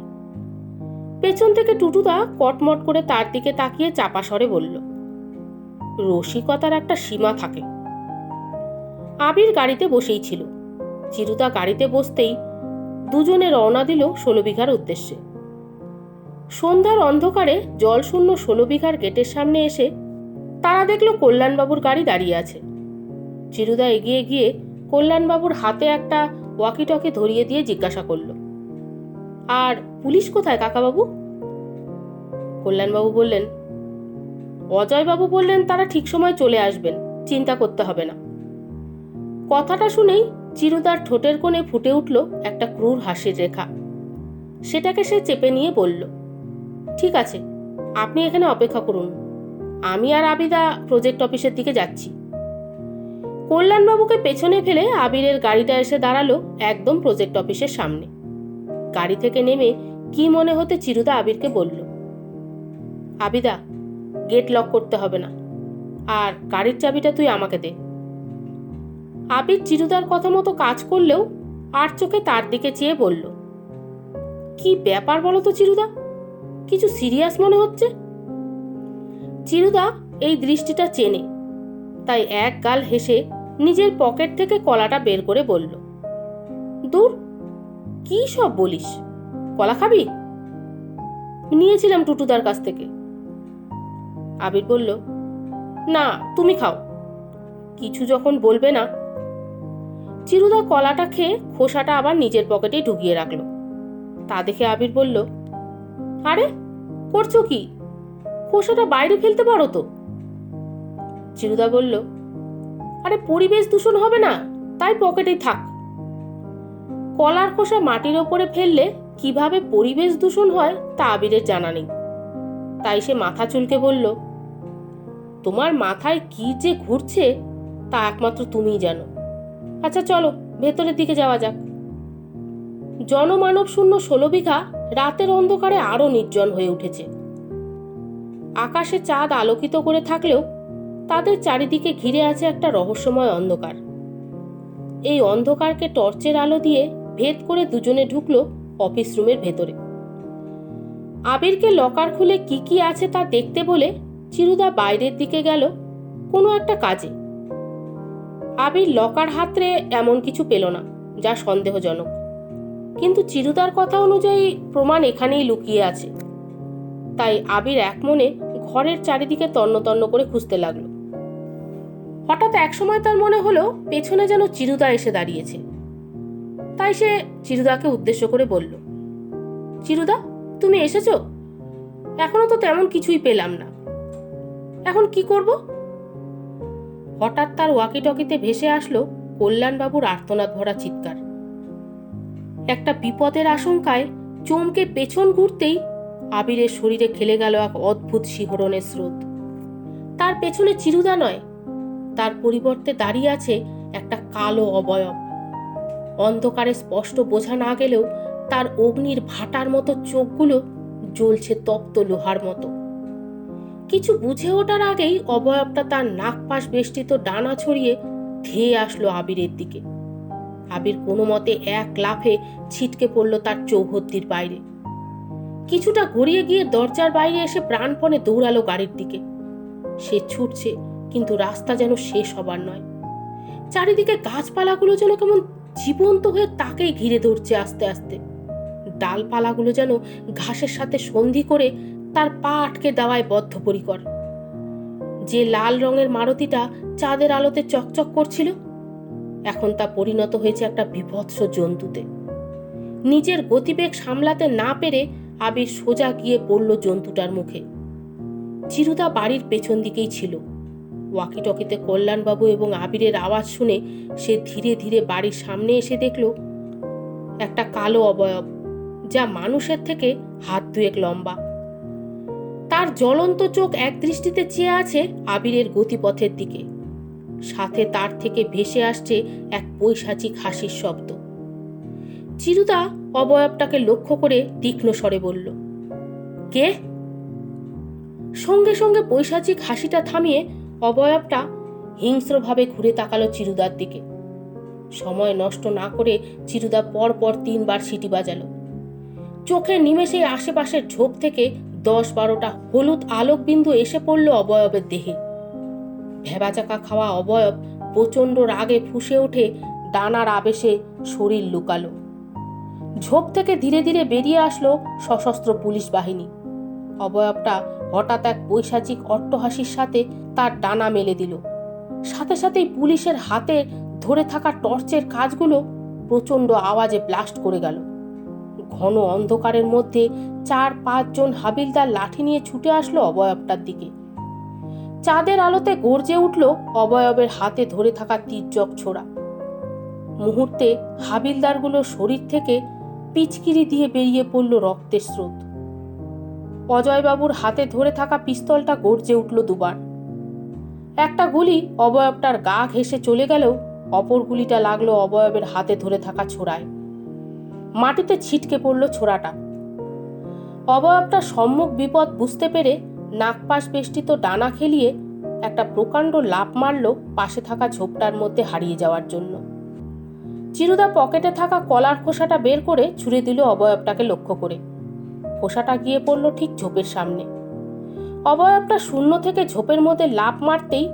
Speaker 1: পেছন থেকে টুটুদা কটমট করে তার দিকে তাকিয়ে চাপা স্বরে বলল, রসিকতার একটা সীমা থাকে। আবির গাড়িতে বসেই ছিল। চিরুদা গাড়িতে বসতেই দুজনে রওনা দিল 16 বিঘার উদ্দেশ্যে। সন্ধ্যার অন্ধকারে জলশূন্য 16 বিঘার গেটের সামনে এসে তারা দেখল কল্যাণবাবুর গাড়ি দাঁড়িয়ে আছে। চিরুদা এগিয়ে গিয়ে কল্যাণবাবুর হাতে একটা ওয়াকিটকি ধরিয়ে দিয়ে জিজ্ঞাসা করল, আর পুলিশ কোথায় কাকাবাবু? কল্যাণবাবু বললেন, অজয়বাবু বললেন তারা ঠিক সময় চলে আসবেন, চিন্তা করতে হবে না। কথাটা শুনেই চিরুদার ঠোঁটের কোণে ফুটে উঠল একটা ক্রূর হাসির রেখা। সেটাকে সে চেপে নিয়ে বলল, ঠিক আছে, আপনি এখানে অপেক্ষা করুন, আমি আর আবিদা প্রজেক্ট অফিসের দিকে যাচ্ছি। কল্যাণবাবুকে পেছনে ফেলে আবিরের গাড়িটা এসে দাঁড়ালো একদম প্রজেক্ট অফিসের সামনে। গাড়ি থেকে নেমে কি মনে হতে চিরুদা আবিরকে বলল, আবিদা, গেট লক করতে হবে না, আর গাড়ির চাবিটা তুই আমাকে দে। আবির চিরুদার কথা মতো কাজ করলেও আর চোখে তার দিকে চেয়ে বলল, কি ব্যাপার বলো তো চিরুদা, কিছু সিরিয়াস মনে হচ্ছে। চিরুদা এই দৃষ্টিটা চেনে, তাই এক গাল হেসে নিজের পকেট থেকে কলাটা বের করে বলল, দূর, কি সব বলিস, কলা খাবি? নিয়েছিলাম টুটুদার কাছ থেকে। আবির বলল, না তুমি খাও, কিছু যখন বলবে না। চিরুদা কলাটা খেয়ে খোসাটা আবার নিজের পকেটে ঢুকিয়ে রাখল। তা দেখে আবির বলল, আরে করছো কি, খোসাটা বাইরে ফেলতে পারো তো। চিরুদা বলল, আরে পরিবেশ দূষণ হবে না, তাই পকেটেই থাক। কলার খোসা মাটির ওপরে ফেললে কিভাবে পরিবেশ দূষণ হয় তা আবিরের জানা নেই, তাই সে মাথা চুলকে বলল, তোমার মাথায় কি যে ঘুরছে তা একমাত্র তুমিই জানো। আচ্ছা চলো ভেতরের দিকে যাওয়া যাক। জনমানব শূন্য 16 বিঘা রাতের অন্ধকারে আরো নির্জন হয়ে উঠেছে। আকাশে চাঁদ আলোকিত করে থাকলেও তাদের চারিদিকে ঘিরে আছে একটা রহস্যময় অন্ধকার। এই অন্ধকারকে টর্চের আলো দিয়ে ভেদ করে দুজনে ঢুকলো অফিস রুমের ভেতরে। আবিরকে লকার খুলে কি কি আছে তা দেখতে বলে চিরুদা বাইরের দিকে গেল কোনো একটা কাজে। আবির লকার হাতড়ে এমন কিছু পেল না যা সন্দেহজনক, কিন্তু চিরুদার কথা অনুযায়ী প্রমাণ এখানেই লুকিয়ে আছে। তাই আবির এক মনে ঘরের চারিদিকে তন্ন তন্ন করে খুঁজতে লাগলো। হঠাৎ একসময় তার মনে হলো পেছনে যেন চিরুদা এসে দাঁড়িয়েছে। তাই সে চিরুদাকে উদ্দেশ্য করে বলল, চিরুদা, তুমি এসেছো? এখনো তো তেমন কিছুই পেলাম না, এখন কি করব? হঠাৎ তার ওয়াকিটকিতে ভেসে আসলো কল্যাণবাবুর আর্তনাদ ভরা চিৎকার। একটা বিপদের আশঙ্কায় চমকে পেছন ঘুরতেই আবিরের শরীরে খেলে গেল এক অদ্ভুত শিহরণের স্রোত। তার পেছনে চিরুদা নয়, তার পরিবর্তে দাঁড়িয়ে আছে একটা কালো অবয়ব। অন্ধকারে স্পষ্ট বোঝা না গেলেও তার অগ্নির ভাটার মতো চোখগুলো জ্বলছে তপ্ত লোহার মতো। কিছু বুঝে ওঠার আগেই অবয়বটা তার নাকপাশ বেষ্টিত ডানা ছড়িয়ে ধেয়ে আসলো আবিরের দিকে। আবির কোনো মতে এক লাফে ছিটকে পড়ল তার চৌহদ্দির বাইরে। কিছুটা গড়িয়ে গিয়ে দরজার বাইরে এসে প্রাণপণে দৌড়ালো গাড়ির দিকে। সে ছুটছে, কিন্তু রাস্তা যেন শেষ হবার নয়। চারিদিকে গাছপালাগুলো যেন কেমন জীবন্ত হয়ে তাকেই ঘিরে ধরছে আস্তে আস্তে। ডালপালাগুলো যেন ঘাসের সাথে সন্ধি করে তার পা আটকে দেওয়ায় বদ্ধপরিকর। যে লাল রঙের মারুতিটা চাঁদের আলোতে চকচক করছিল, এখন তা পরিণত হয়েছে একটা বিভৎস জন্তুতে। নিজের গতিবেগ সামলাতে না পেরে আবির সোজা গিয়ে পড়ল জন্তুটার মুখে। চিরুদা বাড়ির পেছন দিকেই ছিল। ওয়াকিটকিতে কল্যাণবাবু এবং আবিরের আওয়াজ শুনে সে ধীরে ধীরে বাড়ির সামনে এসে দেখল একটা কালো অবয়ব, যা মানুষের থেকে হাত দুয়েক লম্বা। তার জ্বলন্ত চোখ এক দৃষ্টিতে চেয়ে আছে আবিরের গতিপথের দিকে। সাথে তার থেকে ভেসে আসছে এক পৈশাচিক হাসির শব্দ। চিরুদা অবয়বটাকে লক্ষ্য করে তীক্ষ্ণ স্বরে বলল, কে? সঙ্গে সঙ্গে পৈশাচিক হাসিটা থামিয়ে অবয়বটা হিংস্রভাবে ঘুরে তাকালো চিরুদার দিকে। সময় নষ্ট না করে চিরুদা পর পর 3 বার সিটি বাজালো। চোখের নিমেষে আশেপাশের ঝোপ থেকে 10-12টা হলুদ আলোক বিন্দু এসে পড়ল অবয়বের দেহে। ভেবাচাকা খাওয়া অবয়ব প্রচণ্ড রাগে ফুঁসে ওঠে, ডানার আবেশে শরীর লুকালো। ঝোপ থেকে ধীরে ধীরে বেরিয়ে আসলো সশস্ত্র পুলিশ বাহিনী। অবয়বটা হঠাৎ এক পৈশাচিক অট্টহাসির সাথে তার ডানা মেলে দিল। সাথে সাথেই পুলিশের হাতে ধরে থাকা টর্চের কাজগুলো প্রচণ্ড আওয়াজে ব্লাস্ট করে গেল। ঘন অন্ধকারের মধ্যে 4-5 জন হাবিলদার লাঠি নিয়ে ছুটে আসলো অবয়বটার দিকে। চাঁদের আলোতে গর্জে উঠল অবয়বের হাতে ধরে থাকা তীর্যক ছোড়া। মুহূর্তে হাবিলদারগুলোর শরীর থেকে পিচকিরি দিয়ে বেরিয়ে পড়ল রক্তের স্রোত। অজয়বাবুর হাতে ধরে থাকা পিস্তলটা গর্জে উঠল দুবার। একটা গুলি অবয়বটার গা ঘেঁষে চলে গেলেও অপর গুলিটা লাগলো অবয়বের হাতে ধরে থাকা ছোড়ায়। মাটিতে ছিটকে পড়ল ছোড়াটা। অবয়বটা সম্মুখ বিপদ বুঝতে পেরে নাগপাশ বেষ্টিত ডানা খেলিয়ে একটা প্রকাণ্ড লাফ মারল পাশে থাকা ঝোপটার মধ্যে হারিয়ে যাওয়ার জন্য। চিরুদা পকেটে থাকা কলার খোসাটা বের করে ছুঁড়ে দিল অবয়বটাকে লক্ষ্য করে। খোসাটা গিয়ে পড়ল ঠিক ঝোপের সামনে। অবয়বটা শূন্য থেকে ঝোপের মধ্যে লাফ মারতেই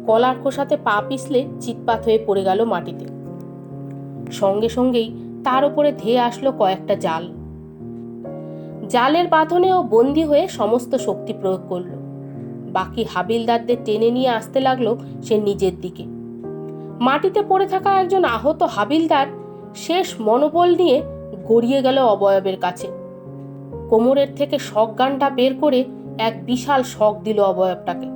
Speaker 1: কলার খোসাতে পা পিছলে চিৎপাত হয়ে পড়ে গেল মাটিতে। সঙ্গে সঙ্গেই তার উপরে ধেয়ে আসলো কয়েকটা জাল। জালের বাঁধনেও বন্দী হয়ে সমস্ত শক্তি প্রয়োগ করল। বাকি হাবিলদারদের টেনে নিয়ে আসতে লাগলো সে নিজের দিকে। মাটিতে পড়ে থাকা একজন আহত হাবিলদার শেষ মনোবল নিয়ে গড়িয়ে গেল অবয়বের কাছে। কোমরের থেকে শকগানটা বের করে এক বিশাল শক দিল অবয়বটাকে।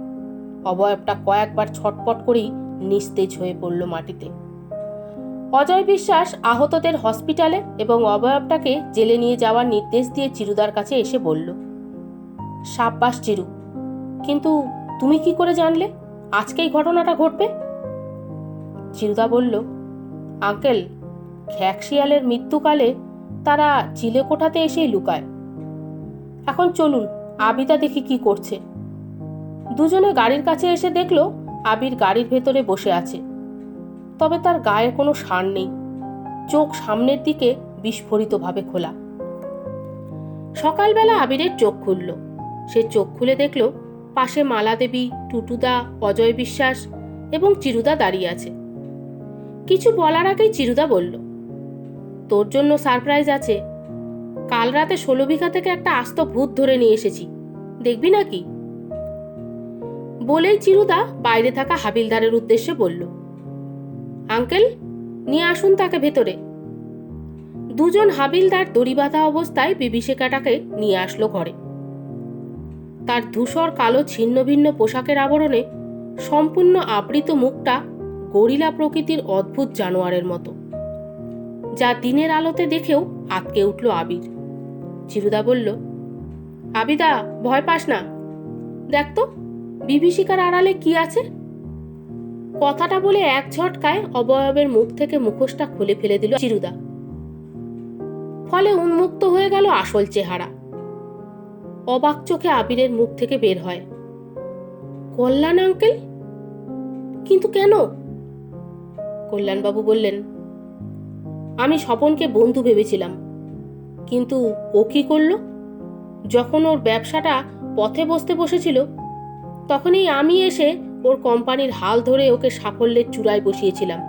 Speaker 1: অবয়বটা কয়েকবার ছটপট করেই নিস্তেজ হয়ে পড়ল মাটিতে। অজয় বিশ্বাস আহতদের হসপিটালে এবং অবয়বটাকে জেলে নিয়ে যাওয়ার নির্দেশ দিয়ে চিরুদার কাছে এসে বলল, সাব্বাস চিরু, কিন্তু তুমি কি করে জানলে আজকেই ঘটনাটা ঘটবে? চিরুদা বলল, আঙ্কেল, খ্যাকশিয়ালের মৃত্যুকালে তারা চিলেকোঠাতে এসেই লুকায়। এখন চলুন আবিদা দেখি কি করছে। দুজনে গাড়ির কাছে এসে দেখল আবির গাড়ির ভেতরে বসে আছে। তবে তার গায়ে কোনো সার নেই, চোখ সামনের দিকে বিস্ফোরিতভাবে খোলা। সকালবেলা আবিরের চোখ খুলল। সে চোখ খুলে দেখল পাশে মালাদেবী, টুটুদা, অজয় বিশ্বাস এবং চিরুদা দাঁড়িয়ে আছে। কিছু বলার আগেই চিরুদা বলল, তোর জন্য সারপ্রাইজ আছে। কাল রাতে 16 বিঘা থেকে একটা আস্ত ভূত ধরে নিয়ে এসেছি, দেখবি নাকি? বলেই চিরুদা বাইরে থাকা হাবিলদারের উদ্দেশ্যে বলল, আঙ্কেল, নিয়ে আসুন তাকে ভেতরে। দুজন হাবিলদার দড়ি বাঁধা অবস্থায় বিভীষিকাটাকে নিয়ে আসলো ঘরে। তার ধূসর কালো ছিন্ন ভিন্ন পোশাকের আবরণে সম্পূর্ণ আবৃত মুখটা গরিলা প্রকৃতির অদ্ভুত জানোয়ারের মতো, যা দিনের আলোতে দেখেও আঁতকে উঠল আবির। চিরুদা বলল, আবিদা, ভয় পাস না, দেখ তো বিভীষিকার আড়ালে কি আছে। কথাটা বলে এক ঝটকায় অবয়বের মুখ থেকে মুখোশটা খুলে ফেলে দিল চিরুদা। ফলে উন্মুক্ত হয়ে গেল আসল চেহারা। অবাক চোখে আবিরের মুখ থেকে বের হয়, কল্যাণ আঙ্কেল? কিন্তু কেন? কল্যাণবাবু বললেন, আমি স্বপনকে বন্ধু ভেবেছিলাম, কিন্তু ও কি করল? যখন ওর ব্যবসাটা পথে বসতে বসেছিল, তখনই আমি এসে ওর কোম্পানির হাল ধরে ওকে সাফল্যের চূড়ায় বসিয়েছিলাম।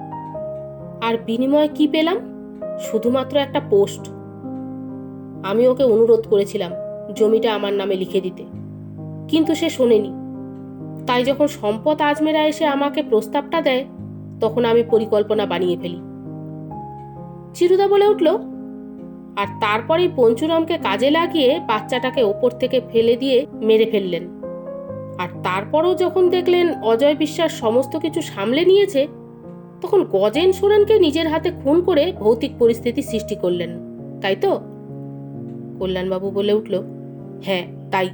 Speaker 1: আর বিনিময়ে কি পেলাম? শুধুমাত্র একটা পোস্ট। আমি ওকে অনুরোধ করেছিলাম জমিটা আমার নামে লিখে দিতে, কিন্তু সে শোনেনি। তাই যখন সম্পদ আজমেরা এসে আমাকে প্রস্তাবটা দেয়, তখন আমি পরিকল্পনা বানিয়ে ফেলি। চিরুদা বলে উঠল, আর তারপরেই পঞ্চুরামকে কাজে লাগিয়ে বাচ্চাটাকে ওপর থেকে ফেলে দিয়ে মেরে ফেললেন। আর তারপরও যখন দেখলেন অজয় বিশ্বাস সমস্ত কিছু সামলে নিয়েছে, তখন গজেন সোরেনকে নিজের হাতে খুন করে ভৌতিক পরিস্থিতি সৃষ্টি করলেন, তাই তো? কল্যাণবাবু বলে উঠল, হ্যাঁ তাই।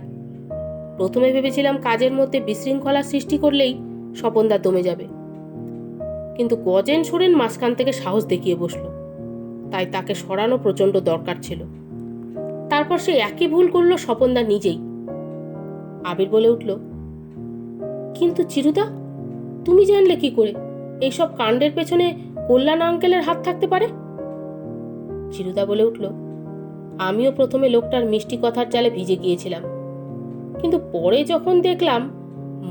Speaker 1: প্রথমে ভেবেছিলাম কাজের মধ্যে বিশৃঙ্খলা সৃষ্টি করলেই স্বপনদা দমে যাবে, কিন্তু গজেন সোরেন মাঝখান থেকে সাহস দেখিয়ে বসল, তাই তাকে সরানো প্রচণ্ড দরকার ছিল। তারপর সে একই ভুল করলো স্বপনদা নিজেই। আবির বলে উঠল, কিন্তু চিরুদা, তুমি জানলে কি করে এইসব কাণ্ডের পেছনে কল্যাণ আঙ্কেলের হাত থাকতে পারে? চিরুদা বলে উঠল, আমিও প্রথমে লোকটার মিষ্টি কথার জালে ভিজে গিয়েছিলাম, কিন্তু পরে যখন দেখলাম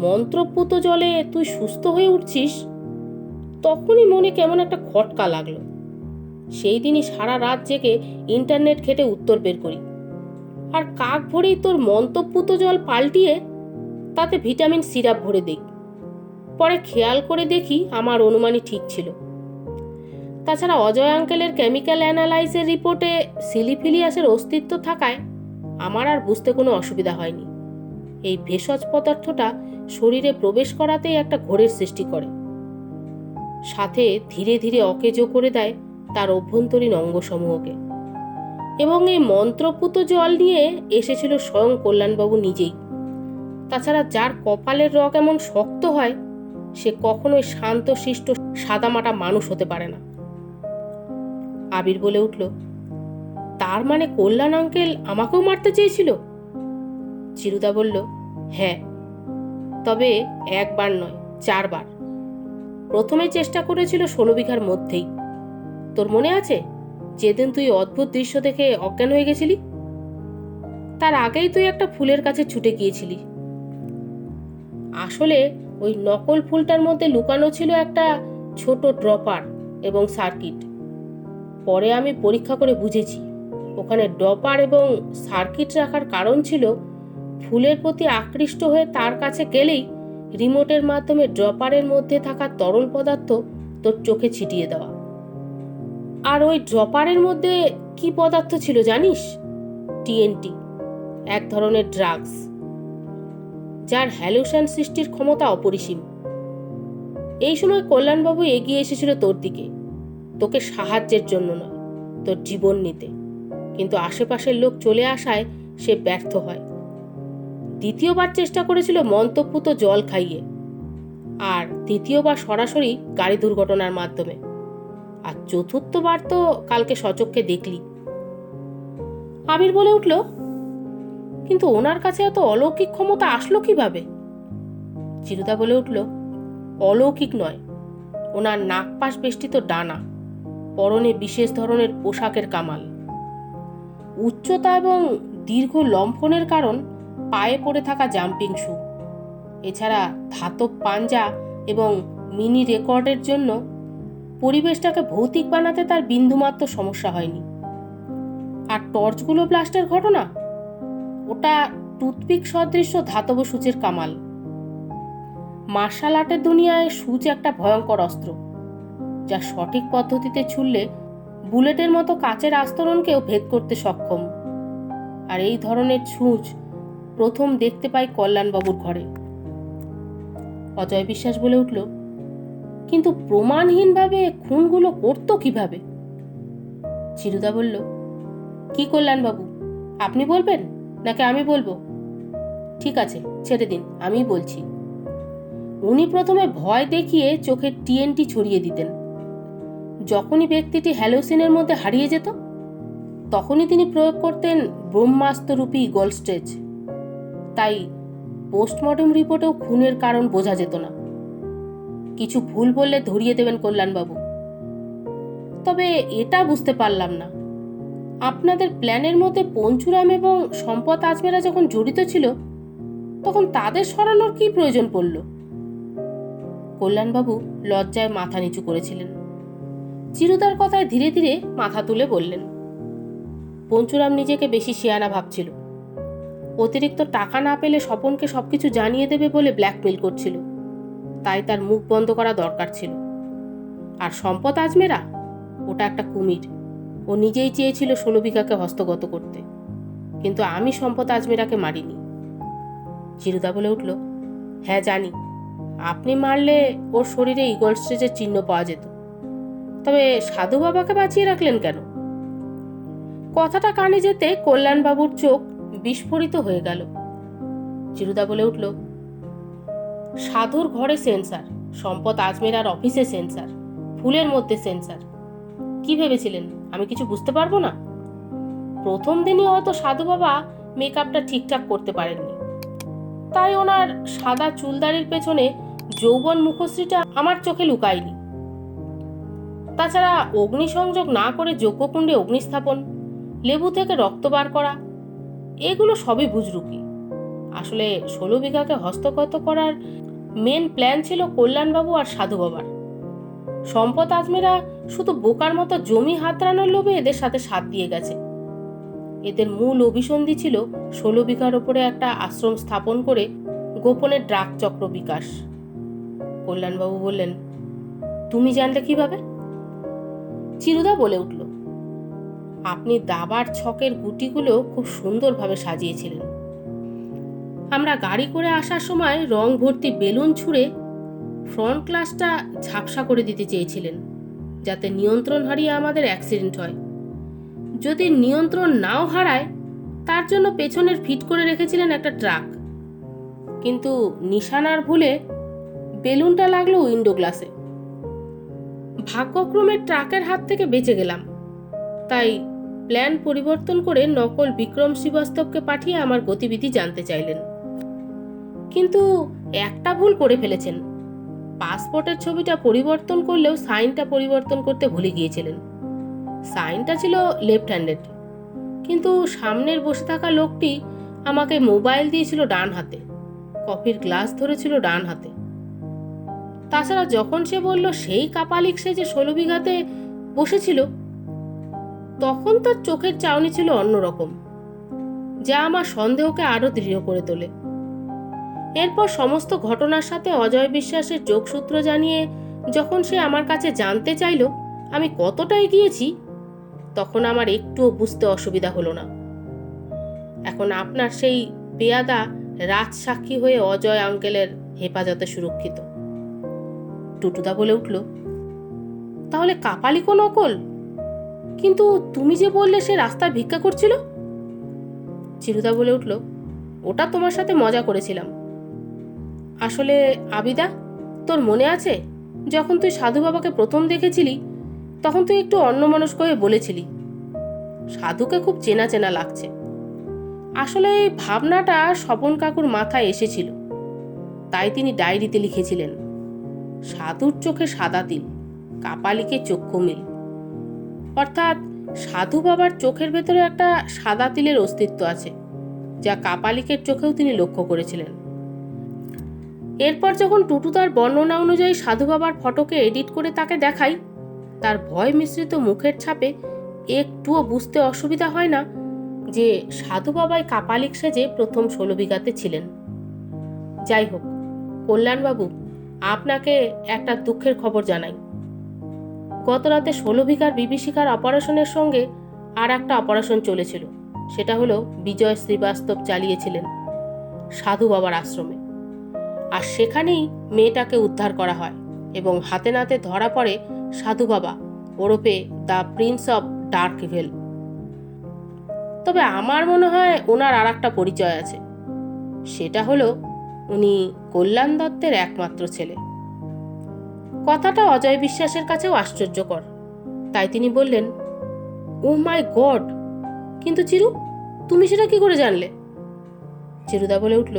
Speaker 1: মন্ত্রপুত জলে তুই সুস্থ হয়ে উঠছিস, তখনই মনে কেমন একটা খটকা লাগলো। সেই দিনই সারা রাত জেগে ইন্টারনেট ঘেটে উত্তর বের করি, আর কাক ভরেই তোর মন্তব্যুত জল পাল্টিয়ে তাতে ভিটামিন সিরাপ ভরে দিই। পরে খেয়াল করে দেখি আমার অনুমানই ঠিক ছিল। তাছাড়া অজয় আঙ্কেলের কেমিক্যাল অ্যানালাইসের রিপোর্টে সিলিফিলিয়াসের অস্তিত্ব থাকায় আমার আর বুঝতে কোনো অসুবিধা হয়নি। এই ভেষজ পদার্থটা শরীরে প্রবেশ করাতেই একটা ঘোরের সৃষ্টি করে, সাথে ধীরে ধীরে অকেজো করে দেয় তার অভ্যন্তরীণ অঙ্গসমূহকে। এবং এই মন্ত্রপুত জল নিয়ে এসেছিল স্বয়ং কল্যাণবাবু নিজেই। তাছাড়া যার কপালের রগ এমন শক্ত হয় সে কখনোই শান্তশিষ্ট সাদামাটা মানুষ হতে পারে না। আবির বলে উঠল, তার মানে কল্যাণ আঙ্কেল আমাকেও মারতে চেয়েছিল? চিরুদা বলল, হ্যাঁ, তবে একবার নয়, 4 বার। প্রথমে চেষ্টা করেছিল 16 বিঘার মধ্যেই। তোর মনে আছে যেদিন তুই অদ্ভুত দৃশ্য দেখে অজ্ঞান হয়ে গেছিলি? তার আগেই তুই একটা ফুলের কাছে ছুটে গিয়েছিলি। আসলে ওই নকল ফুলটার মধ্যে লুকানো ছিল একটা ছোট ড্রপার এবং সার্কিট। পরে আমি পরীক্ষা করে বুঝেছি ওখানে ড্রপার এবং সার্কিট রাখার কারণ ছিল ফুলের প্রতি আকৃষ্ট হয়ে তার কাছে গেলেই রিমোটের মাধ্যমে ড্রপারের মধ্যে থাকা তরল পদার্থ তোর চোখে ছিটিয়ে দেওয়া। আর ওই ড্রপারের মধ্যে কি পদার্থ ছিল জানিস? টিএনটি, এক ধরনের ড্রাগস, যার হ্যালুসিন সৃষ্টির ক্ষমতা অপরিসীম। এই সময় কল্যাণবাবু এগিয়ে এসেছিল তোর দিকে, তোকে সাহায্যের জন্য নয়, তোর জীবন নিতে। কিন্তু আশেপাশের লোক চলে আসায় সে ব্যর্থ হয়। দ্বিতীয়বার চেষ্টা করেছিল মন্তব্যুত জল খাইয়ে, আর তৃতীয়বার সরাসরি গাড়ি দুর্ঘটনার মাধ্যমে, আর চতুর্থবার তো কালকে সচক্ষে দেখলি। আবির বলে উঠল, কিন্তু ওনার কাছে এত অলৌকিক ক্ষমতা আসলো কিভাবে? চিরুদা বলে উঠল, অলৌকিক নয়, ওনার নাগপাশ বেষ্টিত ডানা, পরনে বিশেষ ধরনের পোশাকের কামাল, উচ্চতা এবং দীর্ঘ লম্ফনের কারণ পায়ে পড়ে থাকা জাম্পিং শু, এছাড়া ধাতব পাঞ্জা এবং মিনি রেকর্ডের জন্য পরিবেশটাকে ভৌতিক বানাতে তার বিন্দুমাত্র সমস্যা হয়নি। আর টর্চগুলো ব্লাস্টের ঘটনা, ওটা টুথপিক সদৃশ্য ধাতব সূচের কামাল। মার্শাল আর্টের দুনিয়ায় সূচ একটা ভয়ঙ্কর অস্ত্র, যা সঠিক পদ্ধতিতে ছুড়লে বুলেটের মতো কাচের আস্তরণকেও ভেদ করতে সক্ষম। আর এই ধরনের ছুঁচ প্রথম দেখতে পাই কল্যাণবাবুর ঘরে। অজয় বিশ্বাস বলে উঠল, কিন্তু প্রমাণহীনভাবে খুনগুলো করতো কিভাবে? চিরুদা বলল, কি কল্যাণবাবু, আপনি বলবেন নাকি আমি বলবো? ঠিক আছে, ছেড়ে দিন, আমি বলছি। উনি প্রথমে ভয় দেখিয়ে চোখের টিএনটি ছড়িয়ে দিতেন। যখনই ব্যক্তিটি হ্যালোসিনের মধ্যে হারিয়ে যেত তখনই তিনি প্রয়োগ করতেন ব্রহ্মাস্ত্ররূপী গোল্ডস্টেজ। তাই পোস্টমর্টম রিপোর্টেও খুনের কারণ বোঝা যেত না। কিছু ভুল বললে ধরিয়ে দেবেন কল্যাণবাবু। তবে এটা বুঝতে পারলাম না, আপনাদের প্ল্যানের মধ্যে পঞ্চুরাম এবং সম্পদ আজমেরা যখন জড়িত ছিল তখন তাদের সরানোর কি প্রয়োজন পড়ল? কল্যাণবাবু লজ্জায় মাথা নিচু করেছিলেন। চিরুদার কথায় ধীরে ধীরে মাথা তুলে বললেন, পঞ্চুরাম নিজেকে বেশি শিয়ানা ভাবছিল। অতিরিক্ত টাকা না পেলে স্বপনকে সবকিছু জানিয়ে দেবে বলে ব্ল্যাকমেল করছিল, তাই তার মুখ বন্ধ করা দরকার ছিল। আর সম্পদ আজমেরা, ওটা একটা কুমির। ও নিজেই চেয়েছিল 16 বিঘাকে হস্তগত করতে, কিন্তু আমি সম্পদ আজমেরাকে মারিনি। চিরুদা বলে উঠল, হ্যাঁ জানি, আপনি মারলে ওর শরীরে ইগল স্টেজের চিহ্ন পাওয়া যেত, তবে সাধু বাবাকে বাঁচিয়ে রাখলেন কেন? কথাটা কানে যেতে কল্যাণবাবুর চোখ বিস্ফোরিত হয়ে গেল। চিরুদা বলে উঠল, সাধুর ঘরে সেন্সার, সম্পদ আজমেরার অফিসে সেন্সার, ফুলের মধ্যে সেন্সার। কি ভেবেছিলেন আমি কিছু বুঝতে পারবো না? প্রথম দিনই হয়তো সাধু বাবা মেকআপটা ঠিকঠাক করতে পারেননি, তাই ওনার সাদা চুলদারির পেছনে যৌবন মুখশ্রীটা আমার চোখে লুকায়নি। তাছাড়া অগ্নিসংযোগ না করে যজ্ঞকুণ্ডে অগ্নিস্থাপন, লেবু থেকে রক্ত বার করা, এগুলো সবই বুজরুকি। আসলে 16 বিঘাকে হস্তগত করার মেন প্ল্যান ছিল কল্যাণবাবু আর সাধু বাবার। সম্পদ আজমেরা শুধু বোকার মতো জমি হাতড়ানোর লোভে এদের সাথে সাথ দিয়ে গেছে। এদের মূল অভিসন্ধি ছিল 16 বিঘার ওপরে একটা আশ্রম স্থাপন করে গোপনে ড্রাগ চক্র বিকাশ। কল্যাণবাবু বললেন, তুমি জানলে কিভাবে? চিরুদা বলে উঠল, আপনি দাবার ছকের গুটিগুলো খুব সুন্দরভাবে সাজিয়েছিলেন। আমরা গাড়ি করে আসার সময় রং ভর্তি বেলুন ছুঁড়ে ফ্রন্ট গ্লাসটা ঝাপসা করে দিতে চেয়েছিলেন, যাতে নিয়ন্ত্রণ হারিয়ে আমাদের অ্যাক্সিডেন্ট হয়। যদি নিয়ন্ত্রণ নাও হারায়, তার জন্য পেছনের ফিট করে রেখেছিলেন একটা ট্রাক। কিন্তু নিশানার ভুলে বেলুনটা লাগলো উইন্ডো গ্লাসে। ভাগ্যক্রমে ট্রাকের হাত থেকে বেঁচে গেলাম। তাই প্ল্যান পরিবর্তন করে নকল বিক্রম শ্রীবাস্তবকে পাঠিয়ে আমার গতিবিধি জানতে চাইলেন। কিন্তু একটা ভুল করে ফেলেছেন। পাসপোর্টের ছবিটা পরিবর্তন করলেও সাইনটা পরিবর্তন করতে ভুলে গিয়েছিলেন। সাইনটা ছিল লেফট হ্যান্ডেড, কিন্তু সামনের বসে থাকা লোকটি আমাকে মোবাইল দিয়েছিল ডান হাতে, কফির গ্লাস ধরেছিল ডান হাতে। তাছাড়া যখন সে বলল সেই কাপালিক সে যে 16 বিঘাতে বসেছিল, তখন তার চোখের চাউনি ছিল অন্যরকম, যা আমার সন্দেহকে আরো দৃঢ় করে তোলে। এরপর সমস্ত ঘটনার সাথে অজয় বিশ্বাসের যোগসূত্র জানিয়ে যখন সে আমার কাছে জানতে চাইল আমি কতটা এগিয়েছি, তখন আমার একটুও বুঝতে অসুবিধা হলো না। এখন আপনার সেই পেয়াদা রাজসাক্ষী হয়ে অজয় আঙ্কেলের হেফাজতে সুরক্ষিত। টুটুদা বলে উঠল, তাহলে কাপালিকও নকল? কিন্তু তুমি যে বললে সে রাস্তায় ভিক্ষা করছিল। চিরুদা বলে উঠল, ওটা তোমার সাথে মজা করেছিলাম। আসলে আবিদা, তোর মনে আছে যখন তুই সাধু বাবাকে প্রথম দেখেছিলি, তখন তুই একটু অন্যমনস্ক হয়ে বলেছিলি, সাধুকে খুব চেনা চেনা লাগছে। আসলে এই ভাবনাটা স্বপন কাকুর মাথায় এসেছিল, তাই তিনি ডায়েরিতে লিখেছিলেন, সাধুর চোখে সাদা তিল, কাপালিকে চক্ষু মিল। অর্থাৎ সাধু বাবার চোখের ভেতরে একটা সাদা তিলের অস্তিত্ব আছে, যা কাপালিকের চোখেও তিনি লক্ষ্য করেছিলেন। এরপর যখন টুটুদার বর্ণনা অনুযায়ী সাধু বাবার ফটোকে এডিট করে তাকে দেখাই, তার ভয় মিশ্রিত মুখের ছাপে একটুও বুঝতে অসুবিধা হয় না যে সাধু বাবাই কাপালিক সেজে প্রথম 16 বিঘাতে ছিলেন। যাই হোক, কল্যাণবাবু, আপনাকে একটা দুঃখের খবর জানাই। গত রাতে 16 বিঘার বিভীষিকার অপারেশনের সঙ্গে আর একটা অপারেশন চলেছিল। সেটা হলো বিজয় শ্রীবাস্তব চালিয়েছিলেন সাধু বাবার আশ্রমে, আর সেখানেই মেয়েটাকে উদ্ধার করা হয় এবং হাতে নাতে ধরা পড়ে সাধু বাবা ওরফে দ্য প্রিন্স অফ ডার্কভেল। তবে আমার মনে হয় ওনার আর একটা পরিচয় আছে, সেটা হলো উনি কল্যাণ দত্তের একমাত্র ছেলে। কথাটা অজয় বিশ্বাসের কাছেও আশ্চর্যকর, তাই তিনি বললেন, ও মাই গড, কিন্তু চিরু, তুমি সেটা কি করে জানলে? চিরুদা বলে উঠল,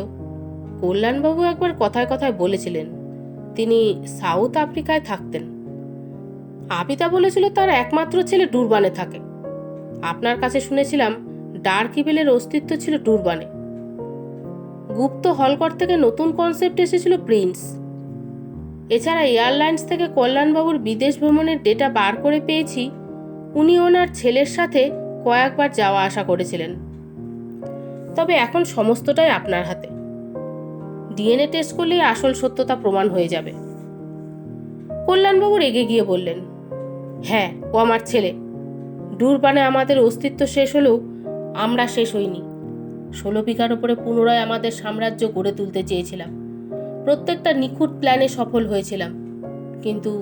Speaker 1: কল্যাণবাবু একবার কথায় কথায় বলেছিলেন তিনি সাউথ আফ্রিকায় থাকতেন। আবিদা বলেছিল তার একমাত্র ছেলে ডুরবানে থাকে। আপনার কাছে শুনেছিলাম ডার্ক ইভিলের অস্তিত্ব ছিল ডুরবানে। গুপ্ত হলঘর থেকে নতুন কনসেপ্ট এসেছিল প্রিন্স। এছাড়া এয়ারলাইন্স থেকে কল্যাণবাবুর বিদেশ ভ্রমণের ডেটা বার করে পেয়েছি উনি ওনার ছেলের সাথে কয়েকবার যাওয়া আসা করেছিলেন। তবে এখন সমস্তটাই আপনার হাতে। ডিএনএ টেস্ট করলেই আসল সত্যতা প্রমাণ হয়ে যাবে। কল্যাণবাবু রেগে গিয়ে বললেন, হ্যাঁ, ও আমার ছেলে। ডুরবানে আমাদের অস্তিত্ব শেষ হলেও আমরা শেষ হইনি। 16 বিঘার ওপরে পুনরায় আমাদের সাম্রাজ্য গড়ে তুলতে চেয়েছিলাম। প্রত্যেকটা নিখুঁত প্ল্যানে সফল হয়েছিলাম, কিন্তু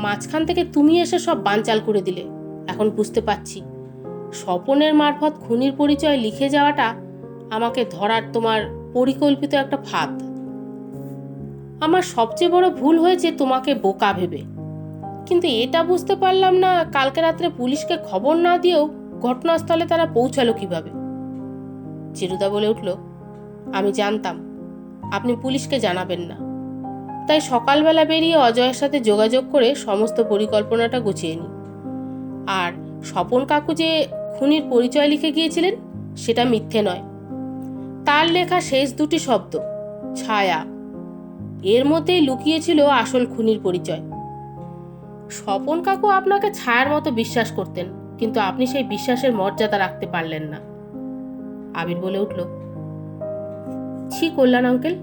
Speaker 1: মাঝখান থেকে তুমি এসে সব বানচাল করে দিলে। এখন বুঝতে পারছি স্বপনের মারফত খুনির পরিচয় লিখে যাওয়াটা আমাকে ধরার তোমার পরিকল্পিত একটা ফাঁদ। আমার সবচেয়ে বড় ভুল হয়েছে তোমাকে বোকা ভেবে, কিন্তু এটা বুঝতে পারলাম না কালকে রাত্রে পুলিশকে খবর না দিয়েও ঘটনাস্থলে তারা পৌঁছালো কিভাবে। চিরুদা বলে উঠল, আমি জানতাম আপনি পুলিশকে জানাবেন না, তাই সকালবেলা বেরিয়ে অজয়ের সাথে যোগাযোগ করে সমস্ত পরিকল্পনাটা গুছিয়ে নিই। আর স্বপন কাকু যে খুনির পরিচয় লিখে গিয়েছিলেন সেটা মিথ্যে নয়। তার লেখা শেষ দুটি শব্দ ছায়া, এর মধ্যেই লুকিয়েছিল আসল খুনির পরিচয়। স্বপন কাকু আপনাকে ছায়ার মতো বিশ্বাস করতেন, কিন্তু আপনি সেই বিশ্বাসের মর্যাদা রাখতে পারলেন না। আবির বলে উঠল, ছি কল্যাণ আঙ্কেল,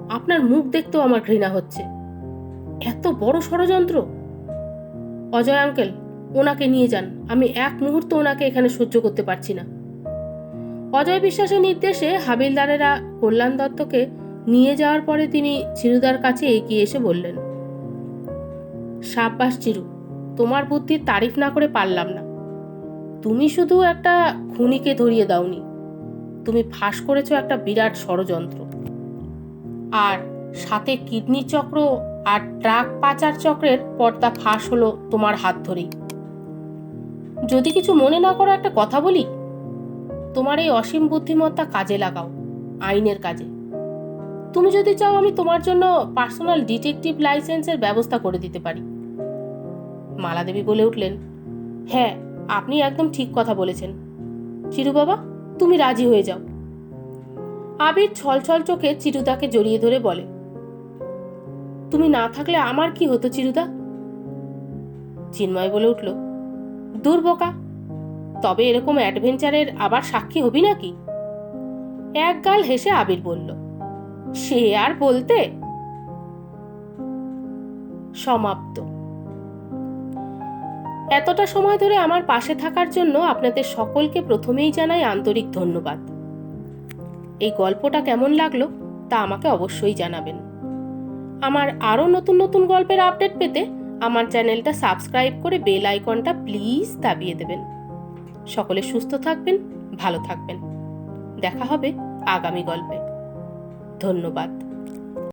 Speaker 1: আপনার মুখ দেখতেও আমার ঘৃণা হচ্ছে। এত বড় ষড়যন্ত্র! অজয় আঙ্কেল, ওনাকে নিয়ে যান, আমি এক মুহূর্ত ওনাকে এখানে সহ্য করতে পারছি না। অজয় বিশ্বাসের নির্দেশে হাবিলদারেরা কল্যাণ দত্তকে নিয়ে যাওয়ার পরে তিনি চিরুদার কাছে এগিয়ে এসে বললেন, সাব্বাস চিরু, তোমার বুদ্ধির তারিফ না করে পারলাম না। তুমি শুধু একটা খুনিকে ধরিয়ে দাওনি, তুমি ফাঁস করেছো একটা বিরাট ষড়যন্ত্র, আর সাথে কিডনি চক্র আর ট্রাক পাচার চক্রের পর্দা ফাঁস হলো তোমার হাত ধরেই। যদি কিছু মনে না করো একটা কথা বলি, তোমার এই অসীম বুদ্ধিমত্তা কাজে লাগাও, আইনের কাজে। তুমি যদি চাও আমি তোমার জন্য পার্সোনাল ডিটেকটিভ লাইসেন্সের ব্যবস্থা করে দিতে পারি। মালাদেবী বলে উঠলেন, হ্যাঁ, আপনি একদম ঠিক কথা বলেছেন। চিরু বাবা, তুমি রাজি হয়ে যাও। আবির ছলছল চোখে চিরুদাকে জড়িয়ে ধরে বলে, তুমি না থাকলে আমার কি হতো চিরুদা? চিন্ময় বলে উঠল, দূর বোকা, তবে এরকম অ্যাডভেঞ্চারের আবার সাক্ষী হবি নাকি? এক গাল হেসে আবির বলল, সে আর বলতে। সমাপ্ত। এতটা সময় ধরে আমার পাশে থাকার জন্য আপনাদের সকলকে প্রথমেই জানাই আন্তরিক ধন্যবাদ। এই গল্পটা কেমন লাগলো তা আমাকে অবশ্যই জানাবেন। আমার আরও নতুন নতুন গল্পের আপডেট পেতে আমার চ্যানেলটা সাবস্ক্রাইব করে বেল আইকনটা প্লিজ দাবিয়ে দেবেন। সকলে সুস্থ থাকবেন, ভালো থাকবেন। দেখা হবে আগামী গল্পে। ধন্যবাদ।